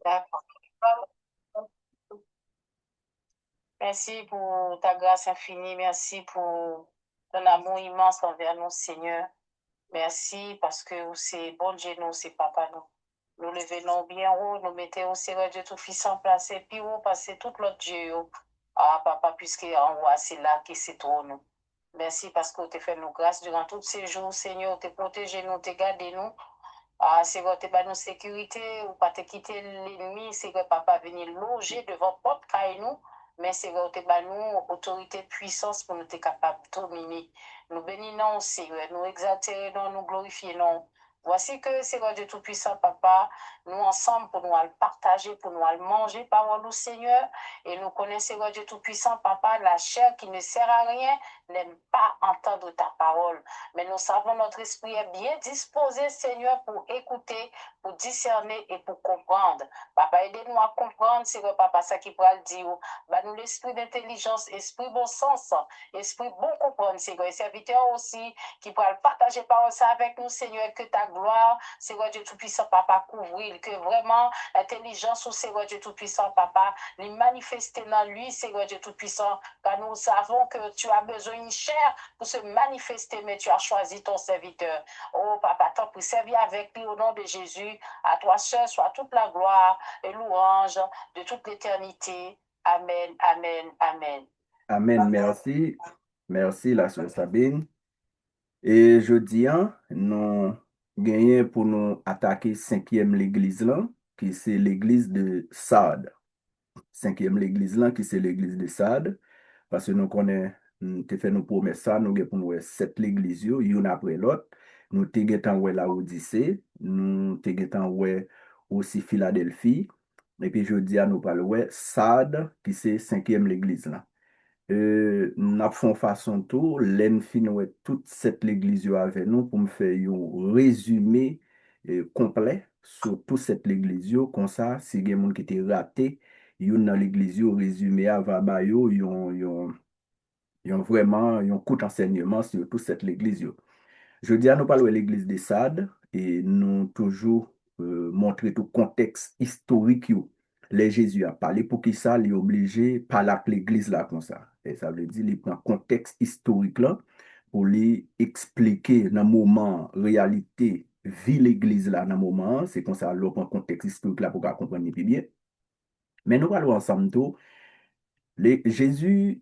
D'accord. Merci pour ta grâce infinie. Merci pour ton amour immense envers nous, Seigneur. Merci parce que c'est bon Dieu, nous, c'est papa, nous. Nous levons bien haut, nous mettons au Seigneur Dieu Tout-Puissant, placé puis haut, passer tout l'autre Dieu. Ah, papa, puisque en haut, c'est là qui c'est trop, nous. Merci parce que tu fait nous grâce durant tous ces jours, Seigneur. Tu protégé nous, tu gardé nous. Ah, Seigneur, tu pas nous sécurité ou pas te quitter l'ennemi, Seigneur, papa, venir loger devant porte caille nous. Mais Seigneur, tu pas nous autorité, puissance pour nous être capable de dominer. Nous bénissons, Seigneur, nous exaltons, nous glorifions. Voici que, Seigneur Dieu Tout-Puissant, Papa, nous ensemble pour nous le partager, pour nous le manger, parole au Seigneur. Et nous connaissons, Seigneur Dieu Tout-Puissant, Papa, la chair qui ne sert à rien n'aime pas entendre ta parole. Mais nous savons notre esprit est bien disposé, Seigneur, pour écouter, pour discerner et pour comprendre. Papa, aidez-nous à comprendre, Seigneur, Papa, ça qui pourra le dire. Bah, nous, l'esprit d'intelligence, esprit bon sens, esprit bon comprendre, Seigneur. Et serviteur aussi, qui pourra partager parole ça avec nous, Seigneur, que ta gloire, Seigneur Dieu Tout-Puissant, Papa, couvrir, que vraiment l'intelligence au Seigneur Dieu Tout-Puissant, Papa, les manifester dans lui, Seigneur Dieu Tout-Puissant, car nous savons que tu as besoin d'une chair pour se manifester, mais tu as choisi ton serviteur. Oh, Papa, tant pour servir avec lui au nom de Jésus. À toi seul soit toute la gloire et louange de toute l'éternité. Amen, amen, amen. Amen. Merci. Merci, la sœur Sabine. Et jeudi, hein, nous gagnons pour nous attaquer cinquième l'église là, qui c'est l'église de Sade. Cinquième l'église là, qui c'est l'église de Sade. Parce que nous connaissons, nous te fait nous promesses ça, nous avons pour nous sept l'église, une après l'autre. Nous te getan ouais la Odyssée, nous te getan ouais aussi Philadelphie. Et puis jeudi, nous parlons ouais Sade, qui c'est cinquième l'église là. N'a font façon tout, l'en fin ouais toute cette l'église yo avec nous pour me faire un résumé complet sur toute cette l'église yo comme ça si gen moun qui était raté yon dans l'église yo résumé avant ba yo yon vraiment yon coup d'enseignement sur toute cette l'église yo. Je dis à nous parler de l'église de Sade et nous toujours montrer tout contexte historique yo. Les Jésus a parlé pour qui ça, il est obligé de parler avec l'église là comme ça. Et ça veut dire il prend contexte historique là pour lui expliquer dans le moment réalité vie l'église là dans le moment, c'est comme ça le prend contexte historique là pour qu'on comprenne plus bien. Mais nous parlons ensemble tout, Jésus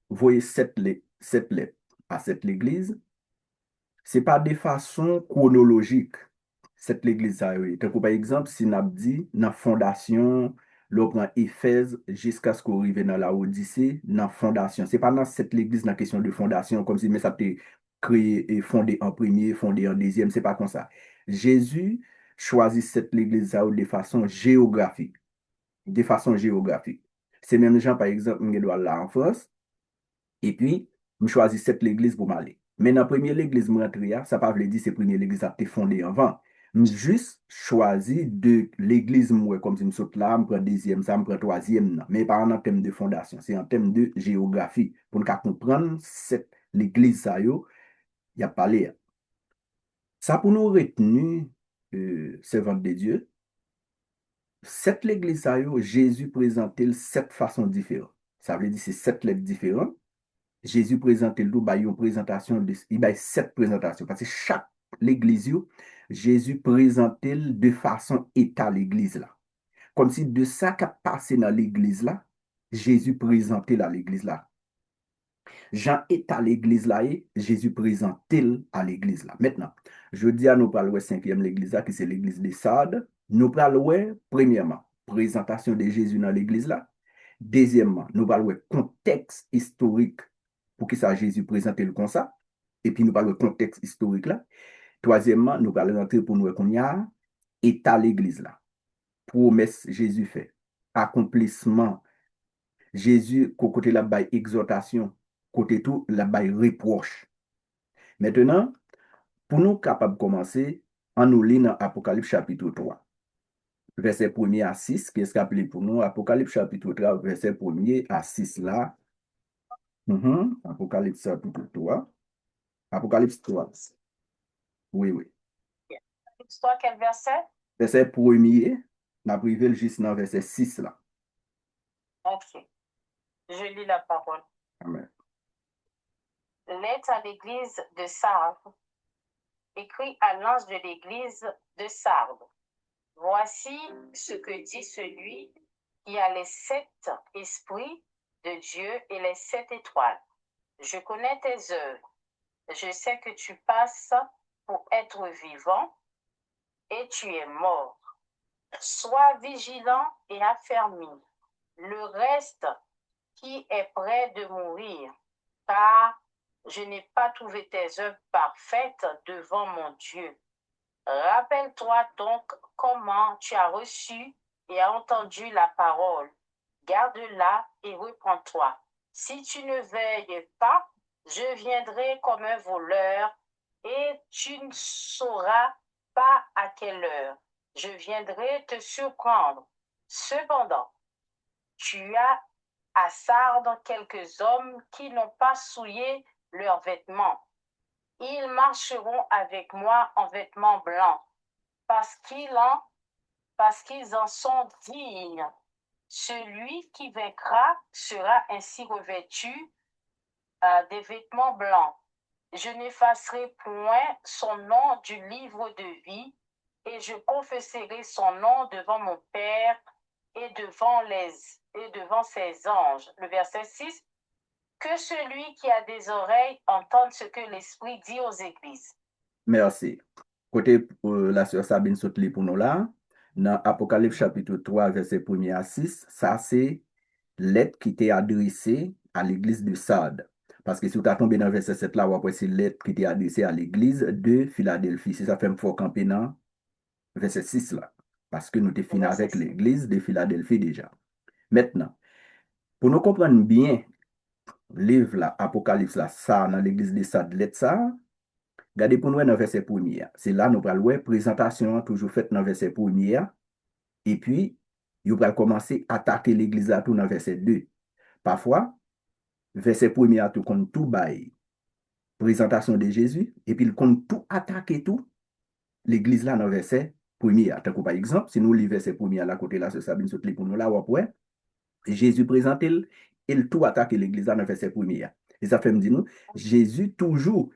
voyait sept lettres à cette l'église c'est pas de façon chronologique, cette l'église a eu. Par exemple, si n'a dit, dans la fondation, l'on prend Éphèse jusqu'à ce qu'on arrive dans la Odyssée, dans la fondation. C'est pas dans cette l'église, dans la question de fondation, comme si mais ça été créé et fondé en premier, fondé en deuxième, c'est pas comme ça. Jésus choisit cette l'église de façon géographique. De façon géographique. C'est même gens, par exemple, on doit là en France, et puis, je choisis cette l'église pour m'aller. Mais dans la première l'église, je rentre, ça ne veut pas dire que c'est la première l'église qui a été fondée avant. Je juste choisi de l'église, moi, comme si je saute là, je prends deuxième, ça, je prends troisième. Non. Mais pas en termes de fondation, c'est en termes de géographie. Pour nous comprendre cette l'église, ça, il y a parlé. Ça, pour nous retenir, servante de Dieu, cette l'église, ça, Jésus présentait sept façons différentes. Ça veut dire que c'est sept lettres différentes. Jésus présente le bah, une présentation de il y a sept présentations parce que chaque l'église Jésus présentait de façon état l'église là comme si de ça qui a passé dans l'église là Jésus présentait à l'église là Jean est à l'église là et Jésus présentait à l'église là maintenant je dis à nous parler cinquième l'église là qui c'est l'église de Sardes nous parlons premièrement présentation de Jésus dans l'église là deuxièmement nous parlons contexte historique pour qui ça Jésus présente le comme ça. Et puis nous parlons de contexte historique là. Troisièmement, nous parlons d'entrer pour nous qu'on y a état l'église là. Promesse Jésus fait. Accomplissement. Jésus, côté la bail exhortation, côté tout la bail reproche. Maintenant, pour nous capables de commencer, en nous lit dans Apocalypse chapitre 3, verset 1er à 6, qu'est-ce qu'appelé pour nous? Apocalypse chapitre 3, verset 1er à 6 là. Apocalypse chapitre 3. Apocalypse 3. Oui, oui. Histoire, quel verset? Verset 1er n'a privé juste dans verset 6 là. Ok. Je lis la parole. Amen. Lettre à l'église de Sardes, écrit à l'ange de l'église de Sardes. Voici ce que dit celui qui a les 7 esprits de Dieu et les 7 étoiles. Je connais tes œuvres. Je sais que tu passes pour être vivant et tu es mort. Sois vigilant et affermi. Le reste qui est près de mourir, car je n'ai pas trouvé tes œuvres parfaites devant mon Dieu. Rappelle-toi donc comment tu as reçu et as entendu la parole. Garde-la et reprends-toi. Si tu ne veilles pas, je viendrai comme un voleur et tu ne sauras pas à quelle heure. Je viendrai te surprendre. Cependant, tu as à Sardes quelques hommes qui n'ont pas souillé leurs vêtements. Ils marcheront avec moi en vêtements blancs, parce qu'ils en sont dignes. Celui qui vaincra sera ainsi revêtu des vêtements blancs. Je n'effacerai point son nom du livre de vie, et je confesserai son nom devant mon Père et devant ses anges. Le verset 6. Que celui qui a des oreilles entende ce que l'Esprit dit aux églises. Merci. Côté la sœur Sabine Sotli pour nous là, dans Apocalypse chapitre 3, verset 1 à 6, ça c'est lettre qui était adressée à l'église de Sardes. Parce que si vous êtes tombé dans verset 7 là, après c'est lettre qui était adressée à l'église de Philadelphie. Si ça fait me faut camper dans verset 6 là. Parce que nous t'es fini avec l'église de Philadelphie déjà. Maintenant, pour nous comprendre bien, livre là, Apocalypse là, ça, dans l'église de Sardes, lettre ça, regardez pour nous dans verset 1er. C'est là nous allons voir présentation toujours faite dans verset 1er. Et puis, nous allons commencer à attaquer l'église là tout dans verset 2. Parfois, verset 1er à tout compte tout bail. Présentation de Jésus. Et puis, il compte tout attaquer tout l'église là dans verset 1er. Par exemple, si nous lisons verset 1er à la côté là, ce Sabine Sotli pour nous là, ouais, Jésus présente il tout attaque l'église là dans verset 1er. Et ça fait me dire nous, Jésus toujours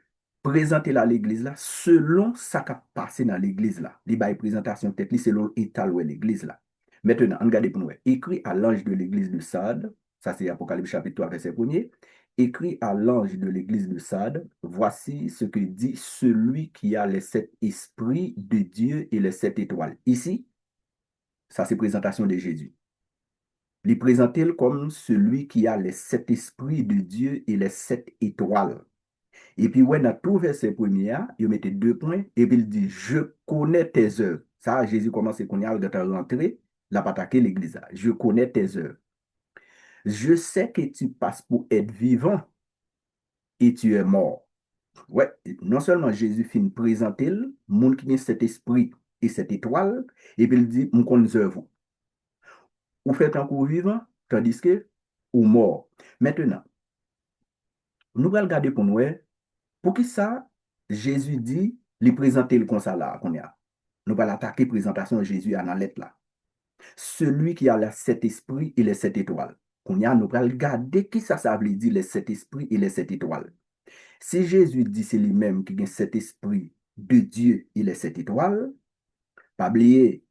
présenter à l'église là selon ça qui a passé dans l'église là. Il y a une présentation peut-être selon l'état de l'église là. Maintenant, regardez pour nous. Écrit à l'ange de l'église de Sardes, ça c'est Apocalypse chapitre 3, verset 1er. Écrit à l'ange de l'église de Sardes, voici ce que dit celui qui a les 7 esprits de Dieu et les 7 étoiles. Ici, ça c'est présentation de Jésus. Il présente comme celui qui a les 7 esprits de Dieu et les 7 étoiles. Et puis, ouais, dans tout verset premier, il met 2 points, et puis il dit, je connais tes œuvres. Ça, Jésus commence à connaître de rentrer, la pas attaquer l'église. Je connais tes œuvres. Je sais que tu passes pour être vivant et tu es mort. Ouais, non seulement Jésus finit présenter le monde qui a cet esprit et cette étoile, et puis il dit, mon connais œuvres. Ou faites encore vivant, tandis que ou mort. Maintenant, nous allons regarder pour nous, pour qui ça, Jésus dit, lui présenter le comme ça là, qu'on a. Nous allons attaquer la présentation de Jésus à la lettre là. Celui qui a les 7 esprits et les 7 étoiles. Qu'on a, nous allons regarder qui ça veut dire les 7 esprits et les 7 étoiles. Si Jésus dit c'est lui-même qui a 7 esprits de Dieu et les 7 étoiles, pas oublier,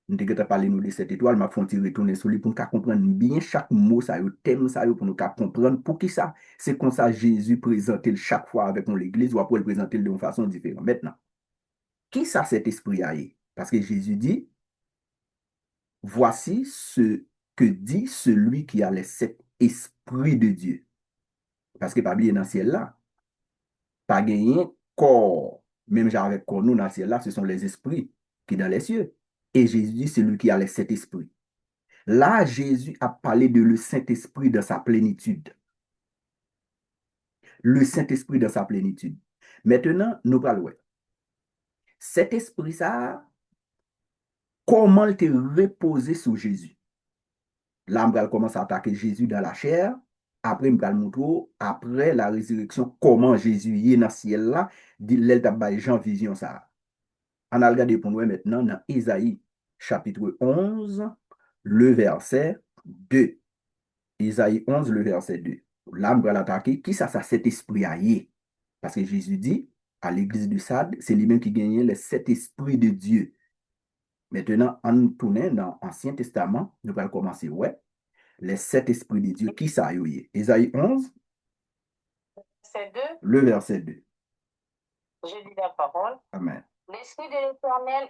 nous devons parler nous de cette étoile, mais faut retourner sur lui pour nous comprendre bien chaque mot, ça, le thème, ça, pour nous comprendre pour qui ça. C'est comme ça Jésus présente chaque fois avec l'église ou après le présenter de façon différente. Maintenant, qui ça cet esprit a? Parce que Jésus dit, voici ce que dit celui qui a les 7 esprits de Dieu. Parce que pas bien dans le ciel là, pas gagné corps. Même genre avec corps, nous dans le ciel là, ce sont les esprits qui sont dans les cieux. Et Jésus dit, c'est lui qui a les 7 esprits. Là, Jésus a parlé de le Saint-Esprit dans sa plénitude. Le Saint-Esprit dans sa plénitude. Maintenant, nous parlons. Cet esprit, ça, comment il te reposer sur Jésus? Là, on commence à attaquer Jésus dans la chair. Après, on va montrer, après la résurrection, comment Jésus est dans le ciel là, dit Jean vision ça. On a regardé pour nous maintenant dans Isaïe chapitre 11, le verset 2. Isaïe 11, le verset 2. L'âme va l'attaquer. Qui ça, cet esprit aillé? Parce que Jésus dit à l'église de Sade, c'est lui-même qui gagnait le sept esprits de Dieu. Maintenant, en tournant dans l'Ancien Testament, nous allons commencer. Ouais, les sept esprits de Dieu. Qui ça, yoye? Isaïe 11, Verset 2, le verset 2. je lis la parole. Amen. L'Esprit de l'Éternel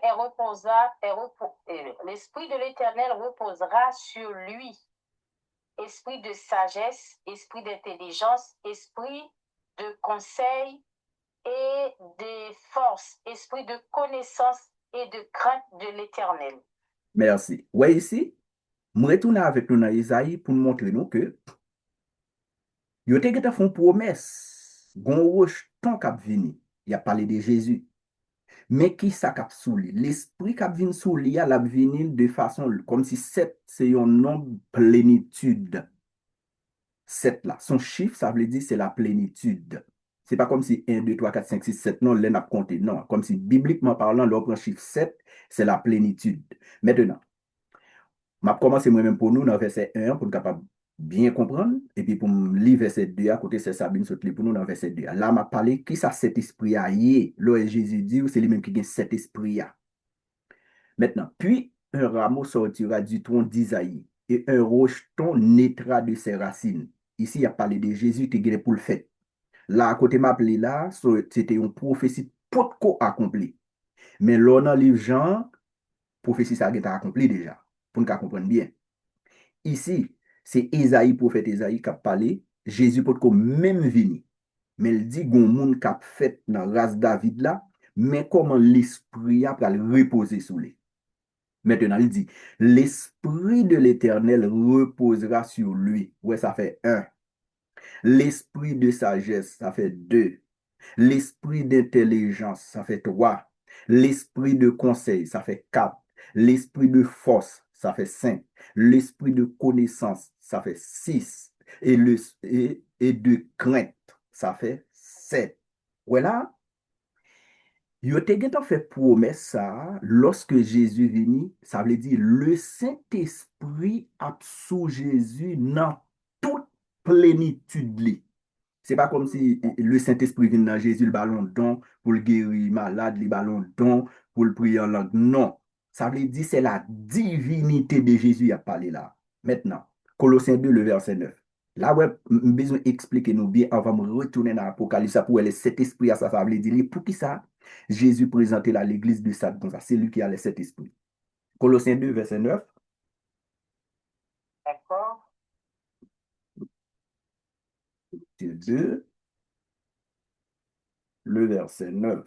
l'Esprit de l'Éternel reposera sur lui. Esprit de sagesse, esprit d'intelligence, esprit de conseil et de force, esprit de connaissance et de crainte de l'Éternel. Merci. Ouais, ici, je retourne avec nous dans Isaïe pour nous montrer nous que yo te geta font promesse, gon rejeton k'ap vini. Il a parlé de Jésus. Mais qui ça k'ap sou li? L'esprit k'ap vini sou li, a l'ap vini de façon comme si 7 c'est un nombre plénitude. 7 là, son chiffre, ça veut dire c'est la plénitude. C'est pas comme si 1, 2, 3, 4, 5, 6, 7, non, l'en a compté. Non, comme si bibliquement parlant, l'on prend chiffre 7, c'est la plénitude. Maintenant, m'a commencé moi-même pour nous dans verset 1 pour nous capable bien comprendre et puis pour me lire verset 2 à côté c'est Sabine saute pour nous dans verset 2. Là m'a parlé qui ça cet esprit a yé. Là Jésus dit c'est lui-même qui gagne cet esprit a. Maintenant, puis un rameau sortira du tronc d'Isaïe et un rocheton naîtra de ses racines. Ici, il a parlé de Jésus qui est pour le fait. Là, à côté m'a appelé là, c'était une prophétie pour ko accompli. Mais là, dans le livre Jean, prophétie ça a été accompli déjà. Pour nous comprendre bien. Ici, c'est Esaïe, prophète Esaïe, qui a parlé. Jésus peut même venir. Mais il dit, gon moun qui a fait dans la race David là, mais comment l'esprit a reposer sur lui. Maintenant, il dit, l'esprit de l'Éternel reposera sur lui. Ouais, ça fait un. L'esprit de sagesse, ça fait deux. L'esprit d'intelligence, ça fait 3. L'esprit de conseil, ça fait 4. L'esprit de force, ça fait 5. L'esprit de connaissance, ça fait 6. Et de crainte, ça fait 7. Voilà. Yo te gen fait promesse ça, lorsque Jésus vini, ça veut dire le Saint-Esprit a sous Jésus dans toute plénitude li. C'est pas comme si le Saint-Esprit vient dans Jésus, le ballon don pour le guérir malade, le ballon don pour le prier en langue. Non. Ça veut dire c'est la divinité de Jésus qui a parlé là. Maintenant, Colossiens 2, le verset 9. Là, ouais, besoin d'expliquer nous bien avant de retourner dans l'Apocalypse pour aller cet esprit à ça, ça veut dire pour qui ça? Jésus présentait là l'église de Satan comme ça. C'est lui qui a le cet esprit. Colossiens 2, verset 9. D'accord. 2, le verset 9.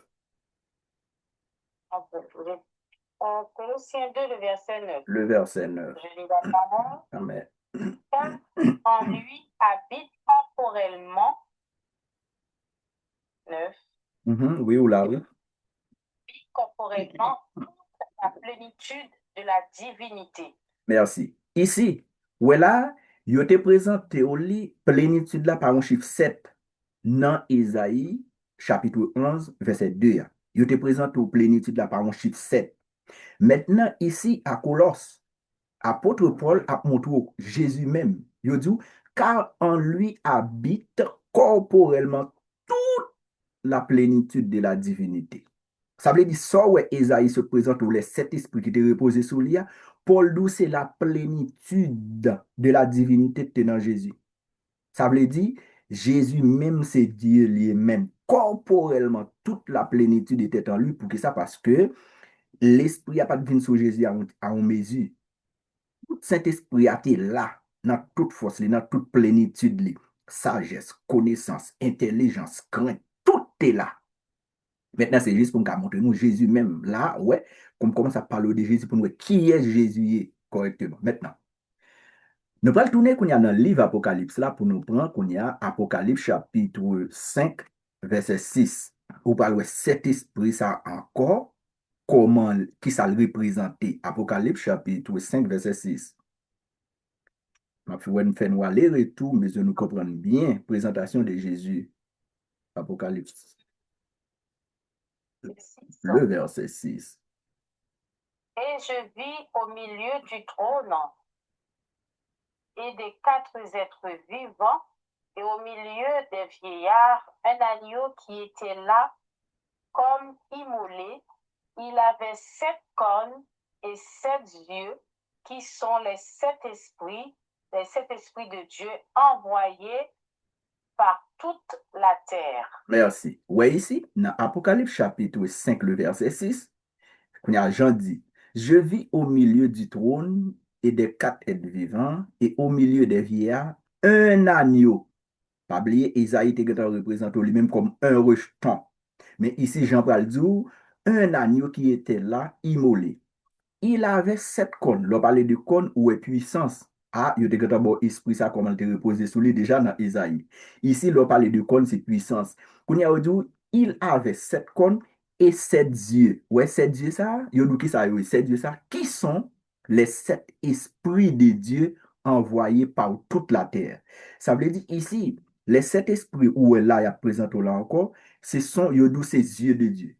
Colossiens 2, le verset 9. Le verset 9. Je lis la parole. Amen. Car en lui habite corporellement 9. Oui, ou là, oui. Corporellement la plénitude de la divinité. Merci. Ici, où est là, il te présenté au lit plénitude là par un chiffre 7 dans Isaïe chapitre 11 verset 2. Il te présenté au plénitude là par un chiffre 7. Maintenant, ici à Colosse, apôtre Paul a montré Jésus même. Il dit, car en lui habite corporellement toute la plénitude de la divinité. Ça veut dire, ça où Esaïe se présente où les sept esprits qui étaient reposés sur lui, Paul dit, c'est la plénitude de la divinité qui est dans Jésus. Ça veut dire, Jésus même, c'est Dieu lui-même. Corporellement, toute la plénitude était en lui. Pour que ça? Parce que l'esprit n'a pas de venir sur Jésus à une mesure. Tout Saint-Esprit a été là, dans toute force, dans toute plénitude. Sagesse, connaissance, intelligence, crainte, tout est là. Maintenant, c'est juste pour nous montrer nous Jésus même là, ouais, comme commence à parler de Jésus pour nous qui est Jésus correctement. Maintenant, nous allons tourner qu'on y a dans le livre Apocalypse là pour nous prendre qu'on y a Apocalypse chapitre 5, verset 6. Ou parle cet esprit ça encore, comment, qui ça le représente. Apocalypse chapitre 5, verset 6. Je vais faire nous aller-retour, mais je nous comprendre bien présentation de Jésus. Apocalypse. Le verset 6. Et je vis au milieu du trône et des quatre êtres vivants, et au milieu des vieillards, un agneau qui était là comme immolé. Il avait 7 cornes et 7 yeux, qui sont les 7 esprits de Dieu envoyés par toute la terre. Merci. Ouais, ici, dans Apocalypse chapitre 5, le verset 6, qu'on a Jean dit, je vis au milieu du trône et des quatre êtres vivants, et au milieu des vieillards, un agneau. Pas oublier, Isaïe était représenté lui-même comme un rejeton. Mais ici, Jean Paul dit, un agneau qui était là, immolé. Il avait 7 cornes. L'on parlait de cornes ou de puissance. Ah, il y a d'abord esprit, ça, comment te reposer sur lui déjà dans Isaïe. Ici, l'on parlait de cornes, c'est puissance. Quand il avait 7 cornes et 7 yeux. Ouais, 7 yeux, ça, il y a qui ça, 7 yeux, ça, qui sont les 7 esprits de Dieu envoyés par toute la terre. Ça veut dire ici, les 7 esprits où est là, il y a présent là encore, ce sont, il y a ces yeux de Dieu.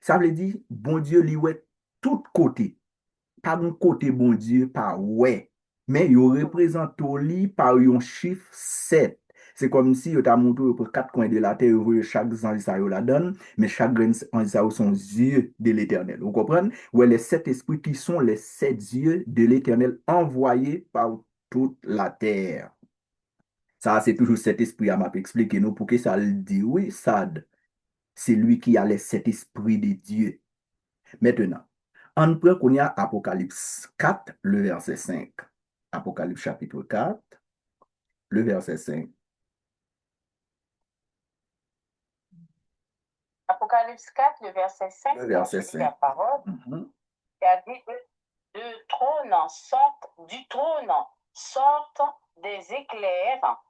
Ça veut dire, bon Dieu, lui, ouais, tout côté. Pas un côté bon Dieu, pas ouais. Mais il représente lui par un chiffre 7. C'est comme si il t'a montré pour 4 coins de la terre, chaque ange ça la donne, mais chaque ange ça sont yeux de l'éternel. Vous comprenez? Ouais, les 7 esprits qui sont les 7 yeux de l'éternel envoyés par toute la terre. Ça, c'est toujours cet esprit à m'a expliqué nous pour que ça le dit. Oui, Sad, c'est lui qui a les 7 esprits de Dieu. Maintenant, on prend qu'on y a Apocalypse 4, le verset 5. Apocalypse chapitre 4, le verset 5. Apocalypse 4, le verset 5, Le donc verset je lis la 5. parole. Mhm. Il a dit, du trône sortent des éclairs,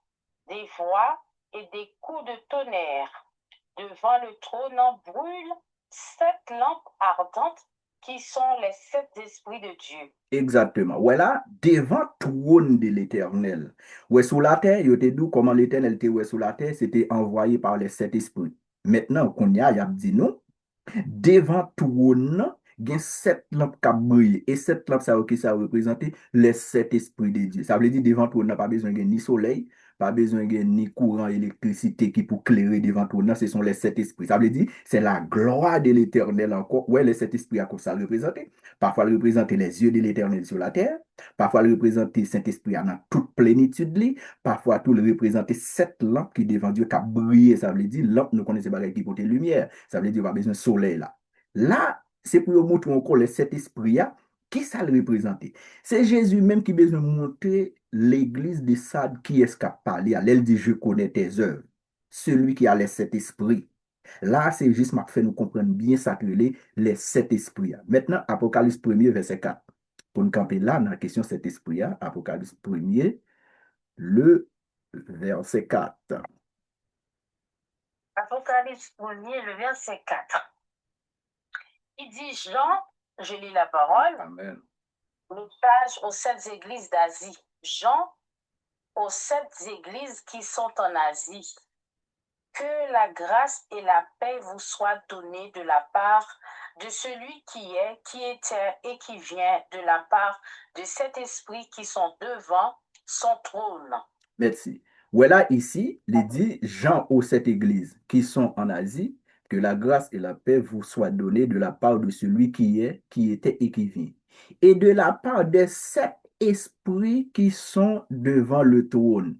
des voix et des coups de tonnerre. Devant le trône brûlent 7 lampes ardentes qui sont les 7 esprits de Dieu. Exactement. Voilà, devant trône de l'éternel. Ouais, sous la terre, il était dit comment l'éternel était ouais, sous la terre, c'était envoyé par les 7 esprits. Maintenant, qu'on y a dit non, devant trône, il y a 7 lampes qui brillent. Et 7 lampes, ça, qui ça représente les 7 esprits de Dieu. Ça veut dire devant trône, n'a pas besoin de ni soleil, pas besoin de ni courant électricité qui pour clairer devant trône. Ce sont les 7 esprits. Ça veut dire c'est la gloire de l'éternel encore. Ouais, les 7 esprits à quoi ça représente. Parfois, il représente les yeux de l'éternel sur la terre. Parfois, il représente Saint-Esprit dans toute plénitude. Parfois, tout le représente 7 lampes qui devant Dieu qui brillent. Ça veut dire lampe, nous connaissons pas qui porte lumière. Ça veut dire pas besoin de soleil là. Là, c'est pour montrer encore les 7 esprits qui ça le représente. C'est Jésus même qui besoin de montrer l'église de Sade qui est capable. Elle dit, je connais tes œuvres. Celui qui a les 7 esprits. Là, c'est juste m'a fait nous comprendre bien ça que les 7 esprits. Maintenant, Apocalypse 1er, verset 4. Pour nous camper là, dans la question 7 esprits, Apocalypse 1er, le verset 4. Apocalypse 1er, le verset 4. Il dit, Jean, je lis la parole, Amen. message aux 7 églises d'Asie. Jean, aux 7 églises qui sont en Asie. Que la grâce et la paix vous soient données de la part de celui qui est, qui était et qui vient, de la part de cet esprit qui sont devant son trône. Merci. Voilà ici, il dit Jean aux 7 églises qui sont en Asie, que la grâce et la paix vous soient données de la part de celui qui est, qui était et qui vient. Et de la part des 7 esprits qui sont devant le trône.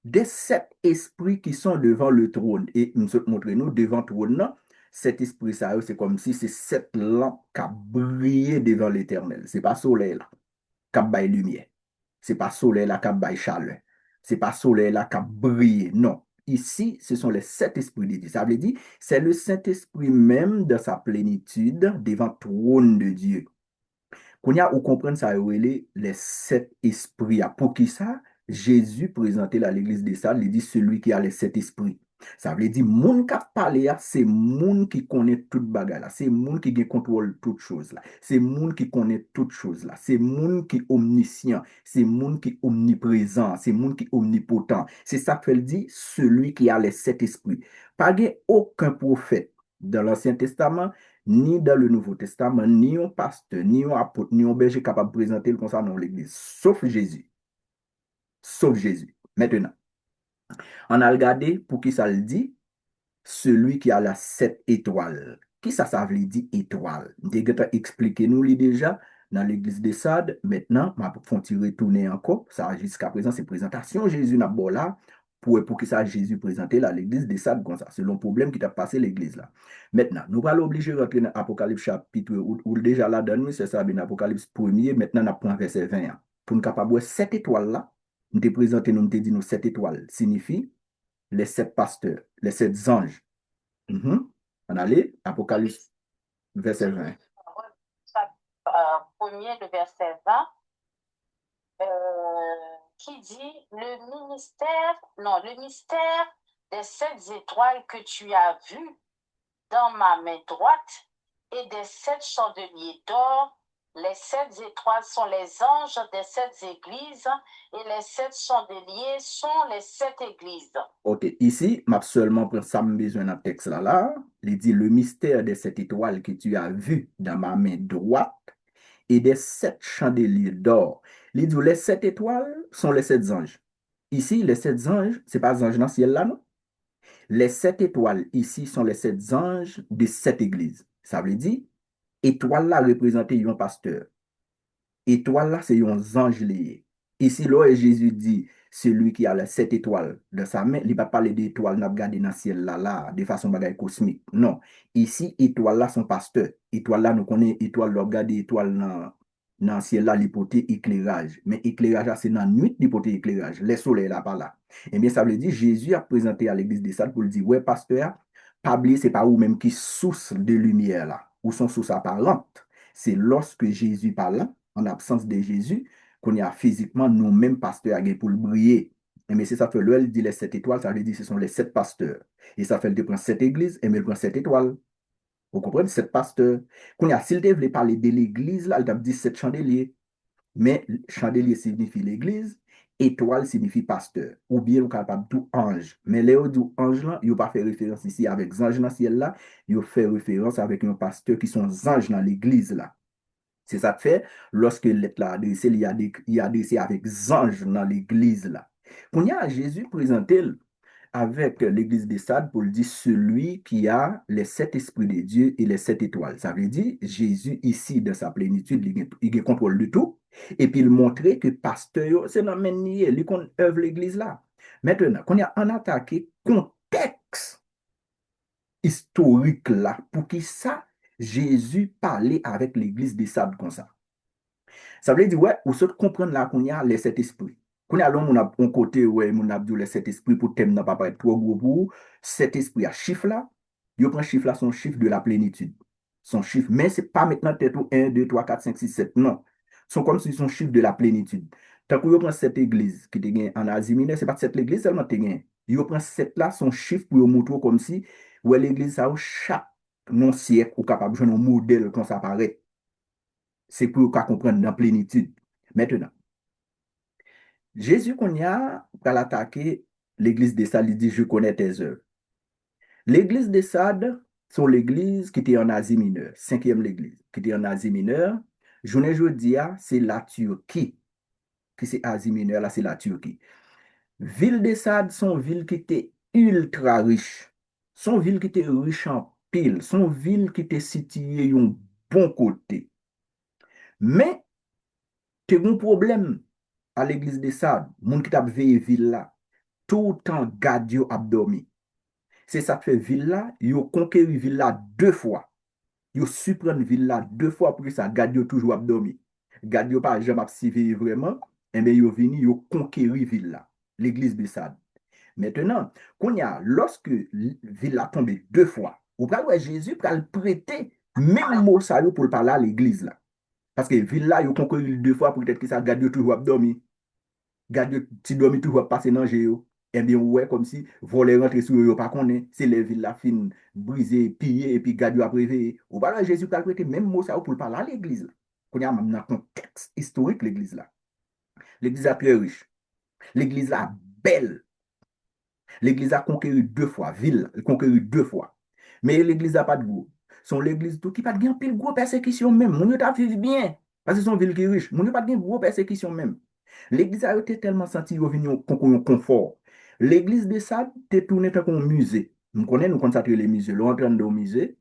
Des 7 esprits qui sont devant le trône. Et nous montrons nous devant le trône, 7 esprits, ça, c'est comme si c'est 7 lampes qui brillent devant l'éternel. Ce n'est pas soleil là, qui baille lumière. Ce n'est pas soleil là, qui baille chaleur. Ce n'est pas soleil là, qui brille. Non. Ici, ce sont les 7 esprits de Dieu. Ça veut dire, c'est le Saint-Esprit même dans sa plénitude devant le trône de Dieu. Qu'on y a ou comprendre ça, les 7 esprits. Pour qui ça? Jésus présentait à l'église de Sade, il dit celui qui a les 7 esprits. Ça veut dire, moun qui parle, c'est moun qui connaît toute bagarre là. C'est moun qui contrôle toute chose là. C'est moun qui connaît toute chose là. C'est moun qui est omniscient. C'est moun qui est omniprésent. C'est moun qui est omnipotent. C'est ça qu'elle dit, celui qui a les 7 esprits. Pas aucun prophète dans l'Ancien Testament ni dans le Nouveau Testament, ni un pasteur, ni un apôtre, ni un berger capable de présenter le concernant l'Église, sauf Jésus. Sauf Jésus. Maintenant, on a regardé pour qui ça le dit, celui qui a la 7 étoiles. Qui ça veut dire étoile? Déjà expliqué nous déjà dans l'église de Sade. Maintenant, je vais retourner encore. Ça, jusqu'à présent, c'est présentation. Jésus n'a pas là pour que ça Jésus présenté là l'église de Sade comme ça. C'est le problème qui t'a passé l'église là. Maintenant, nous allons obliger de rentrer dans Apocalypse chapitre ou déjà là dans c'est ça, dans Apocalypse 1er. Maintenant, on apprend verset 20. Pour nous capable 7 étoiles là, nous te présenter, nous te dit nous 7 étoiles signifie les 7 pasteurs, les 7 anges. On allait, Apocalypse, verset 20. Premier, le verset 20, qui dit le mystère des 7 étoiles que tu as vues dans ma main droite et des 7 chandeliers d'or. Les 7 étoiles sont les anges des 7 églises et les 7 chandeliers sont les 7 églises. Ok, ici, m'a seulement pris ça, besoin d'un texte là. Il dit le mystère des 7 étoiles que tu as vu dans ma main droite et des 7 chandeliers d'or. Il dit les 7 étoiles sont les 7 anges. Ici, les 7 anges, c'est pas les anges dans le ciel là, non? Les 7 étoiles ici sont les 7 anges des 7 églises. Ça veut dire, étoile là représente un pasteur. Étoile là, c'est un ange lié. Ici, là, Jésus dit, celui qui a les 7 étoiles de sa main, il ne va pas parler d'étoiles, n'a regardé dans le ciel là, de façon bagaille cosmique. Non. Ici, étoile là, son pasteur. Étoile là, nous connaissons étoile, regarder étoile dans le ciel là, l'hypothèse éclairage. Mais éclairage là, c'est dans la nuit, l'hypothèse éclairage. Les soleils là, pas là. Eh bien, ça veut dire, Jésus a présenté à l'église des salles pour lui dire, ouais, pasteur, pas oublier, c'est pas vous même qui source de lumière là, ou son source apparente. C'est lorsque Jésus parle là, en absence de Jésus, qu'on y a physiquement nous-mêmes pasteurs pour le briller. Mais c'est ça fait là, elle dit les 7 étoiles, ça veut dire ce sont les 7 pasteurs. Et ça fait le prend 7 églises, et elle prend 7 étoiles. Vous comprenez? 7 pasteurs. Qu'on y a, s'il devait parler de l'église, là, il a dit 7 chandeliers. Mais chandelier signifie l'église, étoile signifie pasteur. Ou bien on capable tout ange. Mais les autres anges là, ils n'ont pas fait référence ici avec anges dans le ciel là, ils ont fait référence avec un pasteur qui sont anges dans l'église là. C'est ça que fait, lorsque l'être là adressé, il y a adressé avec anges dans l'église là. Quand il y a Jésus présenté avec l'église des Sades pour le dire celui qui a les 7 esprits de Dieu et les 7 étoiles. Ça veut dire Jésus ici, dans sa plénitude, il contrôle de tout. Et puis il montrait que pasteur, c'est dans le même nier, lui qu'on œuvre l'église là. Maintenant, quand il y a un attaqué contexte historique là, pour qui ça, Jésus parlait avec l'église des Sades comme ça. Ça veut dire, ouais, ou se comprendre là qu'on y a les 7 esprits. Qu'on y a l'homme, on a un côté, ouais, on a dit les 7 esprits pour thème n'a pas être trop gros pour 7 esprits à chiffre là. Il prend chiffre là, son chiffre de la plénitude. Son chiffre, mais c'est pas maintenant peut-être 1, 2, 3, 4, 5, 6, 7, non. Sont comme si son chiffre de la plénitude. Tant qu'on prend cette église qui te en Asie mineure, c'est pas cette église seulement te gagne. Il prend cette là, son chiffre pour montrer comme si, ouais, l'église ça, chaque non siècle, ou capable de jouer un modèle quand ça apparaît. C'est pour qu'on comprenne dans plénitude. Maintenant, Jésus qu'on y a, quand attaqué l'église de Sade, il dit, je connais tes œuvres. L'église de Sade, c'est l'église qui était en Asie mineure, cinquième l'église, qui était en Asie mineure. Journée jeudi, c'est la Turquie, qui c'est Asie mineure, là c'est la Turquie. Ville de Sade, son ville qui était ultra riche. Son ville qui était riche en pile. Son ville qui était située un bon côté. Mais, tu as un problème à l'église de Sade, moun qui t'a veillé ville là, tout le temps Gadio a dormi. C'est ça que fait ville là, yo conquéri ville là 2 fois. Yo surprendre ville là 2 fois pour ça, Gadio toujours a dormi. Gadio pas jamais suivi vraiment, et bien yo vini, yo conquéri ville là, l'église de Sade. Maintenant, lorsque ville a tombé 2 fois, ou pral Jésus pral prêter même mot ça pour parler à l'église là. Parce que ville là, yo conquéri 2 fois, peut-être que ça Gadio toujours a dormi. Gade ti dormi toujours passer dans géo. Eh bien, ouais, comme si voler rentrer sur eux, pas connaît, c'est les villes la fin brisées, pillées, et puis gade a préveillé. Ou voilà, Jésus a prêté même mot ça pour parler à l'église. Qu'on y a même dans le contexte historique, l'église là. L'église est très riche. L'église là, belle. L'église a conquéri 2 fois, ville, conquéri 2 fois. Mais l'église n'a pas de goût. son l'église tout qui pas de pile gros persécution même. Moun yo t'a vivre bien. Parce que son ville qui est riche. Moun yo pas de gros persécution même. L'église a été tellement senti yo vini yon confort. L'église de Sade te tourné tant qu'on musée. Nous connaissons, nous consacrons les musées. L'on entre dans le musée,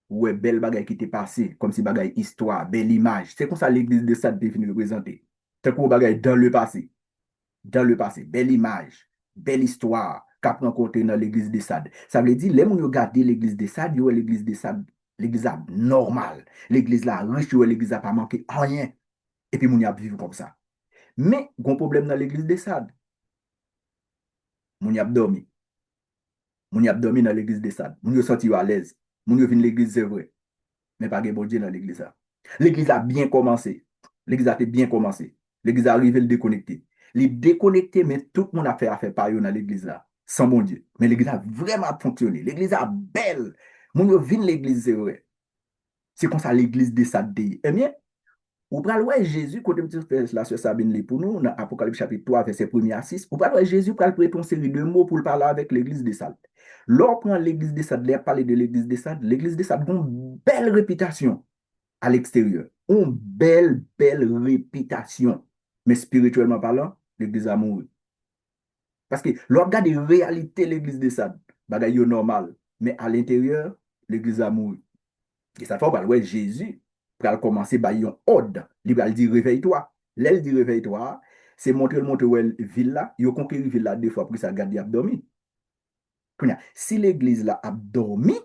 ouais, belle bagaille qui t'est passé, comme si bagaille histoire, belle image. C'est comme ça l'église de Sade définit représenter. Tant qu'on bagaille dans le passé. Dans le passé, belle image, belle histoire qu'a rencontré dans l'église de Sade. Ça veut dire, les gens qui regardent l'église de Sade, yo l'église de Sade, l'église normale. L'église là riche, yo l'église a pas manqué rien. Et puis, moun a vivre comme ça. Mais, gon problème dans l'église de Sade. Moun y a dormi. Moun y a dormi dans l'église de Sade. Moun yo senti à l'aise. Moun yo vin l'église, c'est vrai. Mais pas de bon Dieu dans l'église là. L'église a bien commencé. L'église a bien commencé. L'église a arrivé le déconnecter. Les déconnecter, mais tout le monde a fait affaire par eux dans l'église là. Sans bon Dieu. Mais l'église a vraiment fonctionné. L'église a belle. Moun yo vin l'église, c'est vrai. C'est comme ça l'église de Sade. Eh bien, ou pral ouais Jésus, côté petit frère la sœur Sabine li pour nous, dans Apocalypse chapitre 3, verset 1 à 6, ou pral ouais Jésus pral prêter une série de mots pour parler avec l'église de Sade. Lorsqu'on prend l'église de Sade, l'air parler de l'église de Sade a une belle réputation à l'extérieur. Une belle, belle réputation. Mais spirituellement parlant, l'église a mouru. Parce que lorsqu'on regarde les réalités de l'église de Sade, bagay yo normal. Mais à l'intérieur, l'église a mouru. Et ça fait ouais, Jésus pour commencer par un ordre. Il va dire réveille-toi. L'elle dit réveille-toi, c'est montrer ouais, ville là, il a conquéri ville là deux fois pour ça garder abdomi. Si l'église là a dormi,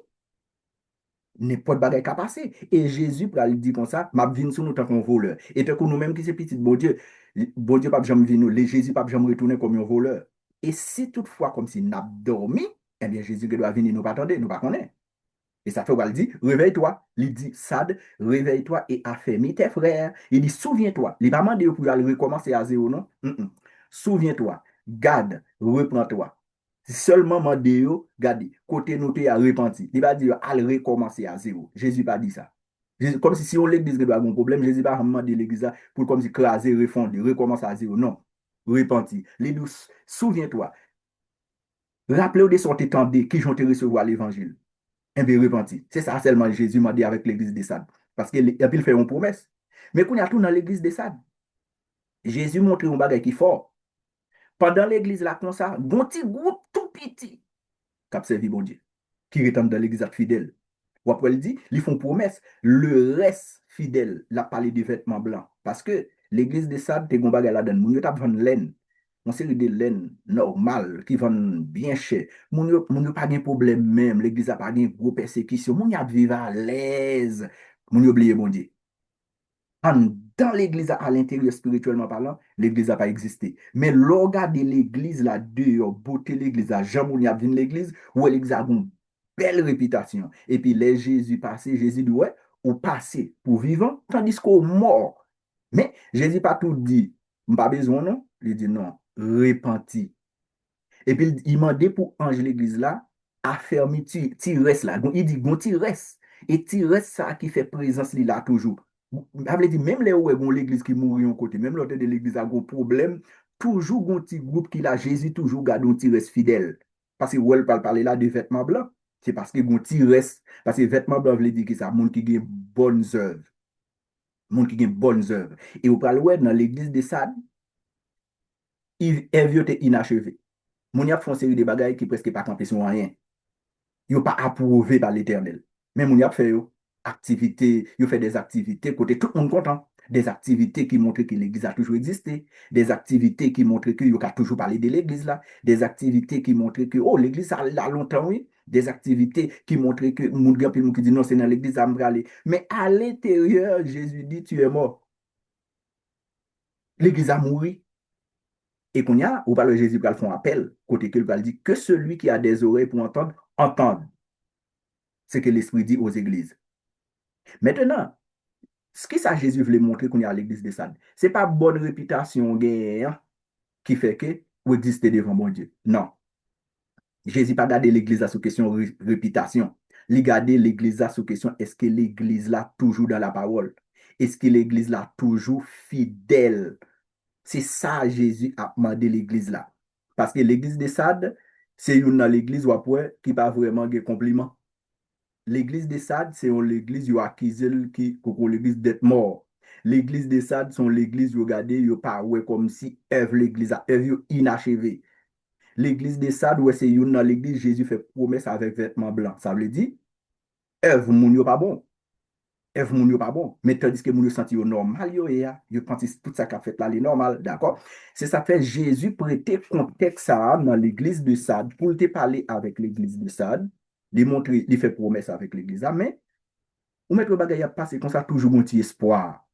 n'importe bagay ka passer. Et Jésus pour dire comme ça, m'a vinn sur nous tant qu'on voleur. Et tant que nous-mêmes qui c'est petit, bon Dieu pas jamais venir nous, Jésus pas jamais retourner comme un voleur. Et si toutefois comme si n'a dormi, eh bien Jésus doit venir nous pas attendre, nous pas connaître. Et ça fait qu'il dit, réveille-toi. Il dit, Sade, réveille-toi et affermis tes frères. Il dit, souviens-toi. Il n'a pas demandé pour aller recommencer à zéro, non? Souviens-toi, garde, reprends-toi. Seulement demandé, garde, côté noté à repenti. Il va dire, allez recommencer à zéro. Jésus n'a pas dit ça. Comme si on l'église doit avoir un problème, Jésus n'a pas demandé l'église pour comme si craser, refonder, recommencer à zéro. Non. Repenti. Il dit, souviens-toi. Rappelez-vous de son étendue qui ont recevoir l'évangile. Un bien repenti. C'est ça seulement Jésus m'a dit avec l'église de Sade. Parce qu'il a fait une promesse. Mais quand il y a tout dans l'église de Sade, Jésus montre un bagage qui est fort. Pendant l'église là, comme ça, un petit groupe tout petit qui a servi bon Dieu, qui retombe dans l'église fidèle. Ou après, il dit, ils font promesse. Le reste fidèle, l'a parlé des vêtements blancs. Parce que l'église de Sade, t'es un bagage là-dedans. Moun yo t'a vendre laine. On série de laine normale qui vendent bien cher. Moun yo pas de problème même. L'église a pas de gros persécution. Moun yo vivre à l'aise. Moun yo oublié bon Dieu. Dans l'église à l'intérieur spirituellement parlant, l'église n'a pas existé. Mais l'organe de l'église là, dehors, beauté l'église, à Jean Mouni a vu l'église, où l'église a une belle réputation. Et puis les Jésus passé, Jésus dit ouais, ou passé pour vivant, tandis qu'au mort. Mais Jésus pas tout dit, pas besoin non, il dit non, repenti. Et puis il m'a dit pour ange l'église là, affermi ti reste là. Donc il dit gon ti reste. Et ti reste ça qui fait présence là toujours. Avait dit même les où est l'église qui mourit en côté, même l'autre de l'église a un problème, toujours un petit groupe qui la Jésus toujours garde un petit reste fidèle. Parce que où elle parle parler là de vêtements blancs, c'est parce que un petit reste, parce que vêtements blancs veut dire que ça monde qui a bonnes œuvres. Monde qui a bonnes œuvres. Et vous parlez ouais dans l'église de Sade, il est vieux inachevé. Mon y a fait une série de bagailles qui presque pas campé sur rien. Ils n'ont pas approuvé par l'Éternel. Mais mon y a fait activités, ils fait des activités côté tout le monde content. Des activités qui montrent que l'Église a toujours existé. Des activités qui montrent qu'il y a toujours parlé de l'Église là. Des activités qui montrent que oh, l'Église a là longtemps, oui. Des activités qui montrent que mon grand qui dit non, c'est dans l'Église à me aller. Mais à l'intérieur, Jésus dit tu es mort. L'Église a mouru. Et qu'on y a, ou pas le Jésus va faire un appel, côté que va dire que celui qui a des oreilles pour entendre, entende ce que l'Esprit dit aux églises. Maintenant, ce que ça Jésus voulait montrer qu'on y a à l'église de Sade, ce n'est pas bonne réputation qui fait que vous existez devant mon Dieu. Non. Jésus n'a pas gardé l'église à sous question réputation. Il gardé l'église à sous question est-ce que l'église là toujours dans la parole? Est-ce que l'église là toujours fidèle? C'est ça Jésus a demandé l'église là. Parce que l'église de Sade, c'est une dans l'église qui pas vraiment des compliments. l'église de Sade, c'est l'église yo accusé qui l'église d'être mort. L'église de Sade, sont l'église yo regardé yo pas ouais comme si Ève l'église a Ève yo inachevé. L'église de Sade, ouais, c'est une dans l'église, Jésus fait promesse avec vêtements blancs. Ça veut dire, Ève, moun yo pas bon. Ève, moun yo pas bon. Mais tandis que moun yo senti yo normal, yo pense tout ça qu'a fait là, les normal, d'accord? C'est ça fait Jésus prêter contexte ça dans l'église de Sade pour te parler avec l'église de Sade, lui montrer, lui fait promesse avec l'église là, mais, ou mettre le bagage à passer comme ça, toujours un petit espoir.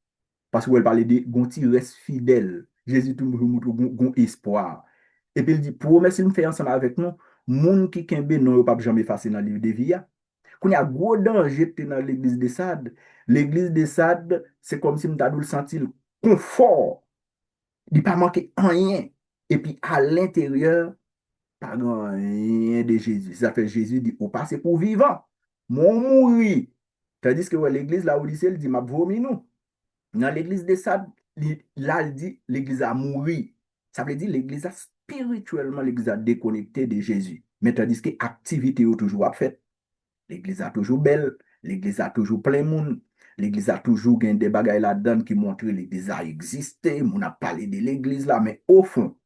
Parce qu'elle parlait de gonti reste fidèle. Jésus tout nous montre gon espoir. Et puis il dit, promesse il me fait ensemble avec nous, moun qui kembe non yo pas jamais effacer dans le livre de vie. Quand il y a gros danger dans l'église de Sade, l'église de Sade, c'est comme si nous avons senti le confort. Il pas manquer rien. Et puis à l'intérieur, pas rien de Jésus. Ça fait Jésus dit, au passé pour vivant. Mon mourir. Tandis que ouais, l'église là où il dit, m'a vomi nous. Dans l'église de Sade, là, il dit l'église a mouru. Ça veut dire l'église a spirituellement, l'église a déconnecté de Jésus. Mais tandis que l'activité est toujours faite. L'église a toujours belle, l'église a toujours plein de monde, l'église a toujours des bagailles là-dedans qui montrent que l'église a existé, on a parlé de l'église là, mais au fond,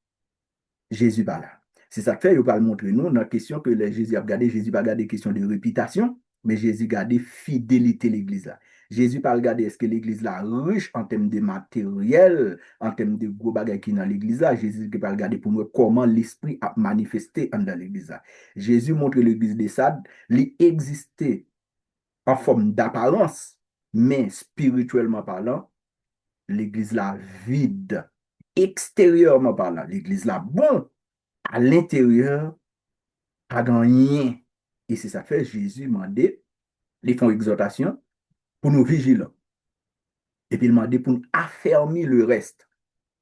Jésus pas là. C'est ça que fait, il va le montrer nous, dans la question que Jésus a regardé, Jésus va regarder question de réputation, mais Jésus a regardé fidélité l'église là. Jésus pas regarder est-ce que l'église là riche en termes de matériel, en termes de gros bagages qui dans l'église là. Jésus pas regarder pour nous comment l'esprit a manifesté dans l'église là. Jésus montre l'église de Sade, il existait en forme d'apparence, mais spirituellement parlant, l'église là vide. Extérieurement parlant, l'église là bon, à l'intérieur, pas grand rien. Et c'est ça fait Jésus demandé, les font exhortation pour nous vigilants. Et puis il demandé pour nous affermir le reste.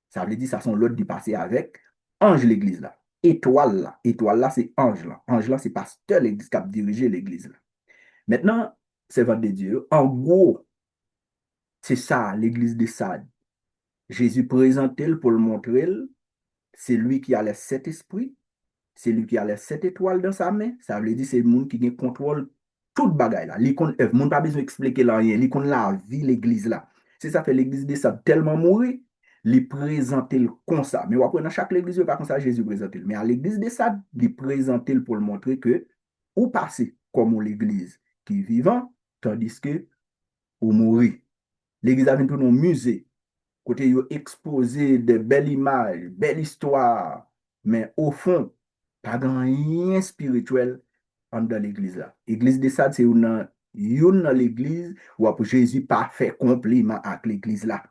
Ça veut dire ça sont l'autre du passé avec ange l'église là. Étoile là, c'est ange là. Ange là, c'est pasteur l'église qui a dirigé l'église là. Maintenant, c'est votre de Dieu. En gros, c'est ça, l'église de Sade. Jésus présentait pour le montrer, c'est lui qui a les sept esprits, c'est lui qui a les sept étoiles dans sa main. Ça veut dire c'est le monde qui a contrôle toute bagaille là. L'icône F, monde pas besoin d'expliquer là rien. L'icône la vie, l'église là. C'est ça fait l'église de Sade tellement mourir, il présentait comme ça. Mais après, dans chaque église, pas comme ça, Jésus présentait. Mais à l'église de Sade, il présentait pour le montrer que, ou passer comme l'église qui est vivant, tandis que, ou mourir. L'église a tout un musée, côté yo exposé de belles images, belles histoires, mais au fond, pas grand rien spirituel dans l'église là. L'église de Sade, c'est une dans l'église où Jésus pas fait compliment avec l'église là.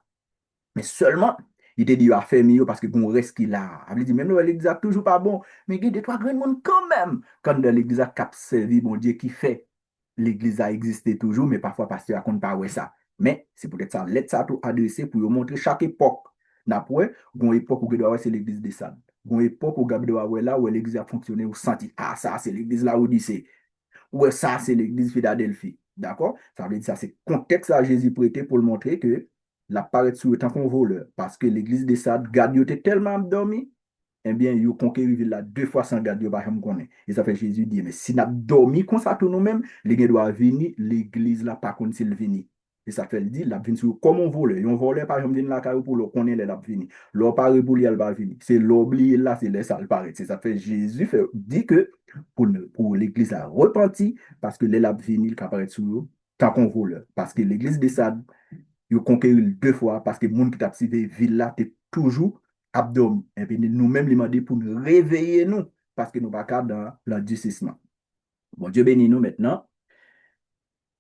Mais seulement, il te dit, il a fait mieux parce que bon reste qu'il a. Il dit, même l'église a toujours pas bon, mais il y a des trois grands monde quand même. Quand dans l'église a cap servi, mon Dieu, qui fait, l'église a existé toujours, mais parfois, pasteur raconte pas ouais ça. Mais c'est peut-être ça, lettre ça tout adressé pour montrer chaque époque. D'après, une époque où doit c'est l'église des Sades. Une époque où doit là où l'église a fonctionné, où senti, ah, ça, c'est l'église là où dit c'est. Ouais, ça, c'est l'église Philadelphie. D'accord? Ça veut dire ça, c'est contexte à Jésus prêté pour le montrer que la paraît sur tant qu'on voleur. Parce que l'église de Sade, garde était tellement dormi, eh bien, ils ont conquéri là deux fois sans garde, pas connaître. Et ça fait Jésus dit, mais si nous avons dormi comme ça tout nous-mêmes, les gens doivent venir, l'église là, par contre, s'il vient. Et ça fait le dit, la vient sur comme on voleur. Un voleur, par exemple, la carrière pour le connaître, la venir. L'or paré pour lui, elle va venir. C'est l'oublier là, c'est ça le paraît. C'est ça fait Jésus dit que pour l'église a repenti, parce que l'élab venir, il apparaît sur eux, tant qu'on voleur. Parce que l'église de Sade, ils ont conquéri deux fois, parce que les gens qui t'a suivi ville là, t'es toujours abdomen. Et puis nous-mêmes, les demandé pour nous réveiller nous, parce que nous pas dans l'endurcissement. Bon, Dieu bénit nous maintenant.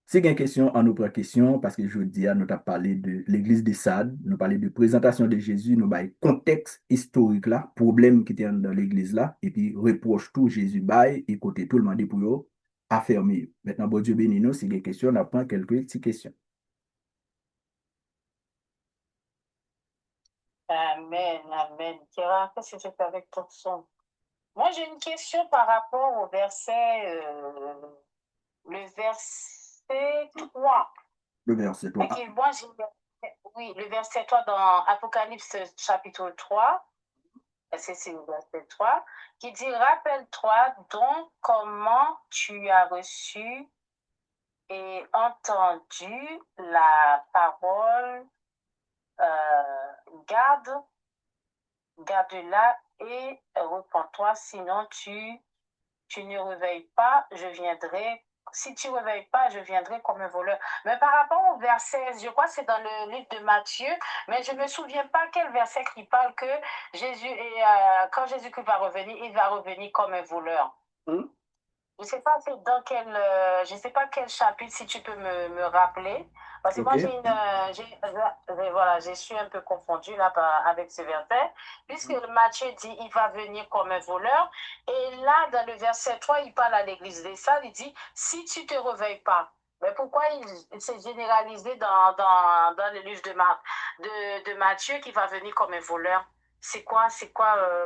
Si il y a une question, on nous prend question, parce que je dis, nous avons parlé de l'église de Sade, nous parlé de présentation de Jésus, nous avons contexte historique là, problème qui était dans l'église là, et puis reproche tout Jésus bail, et côté tout le monde pour eux, affermer. Maintenant, bon Dieu bénit nous, si il y a une question, on prend quelques petites questions. Amen, amen. Kira, qu'est-ce que tu fais avec ton son? Moi, j'ai une question par rapport au le verset 3. Le verset 3. Okay, moi, oui, le verset 3 dans Apocalypse chapitre 3, c'est le verset 3, qui dit, rappelle-toi donc comment tu as reçu et entendu la parole, garde, garde-la et repens-toi, sinon tu ne réveilles pas, je viendrai. Si tu ne réveilles pas, je viendrai comme un voleur. Mais par rapport au verset, je crois que c'est dans le livre de Matthieu, mais je ne me souviens pas quel verset qui parle que Jésus, quand Jésus-Christ va revenir, il va revenir comme un voleur. Hmm? Je ne sais pas dans quel, je sais pas quel chapitre, si tu peux me rappeler. Parce que Ok. moi, voilà, je suis un peu confondue là avec ce verset. Puisque Matthieu dit, il va venir comme un voleur. Et là, dans le verset 3 il parle à l'église des salles, il dit, si tu ne te réveilles pas. Mais pourquoi il s'est généralisé dans le livre de Matthieu qui va venir comme un voleur? C'est quoi,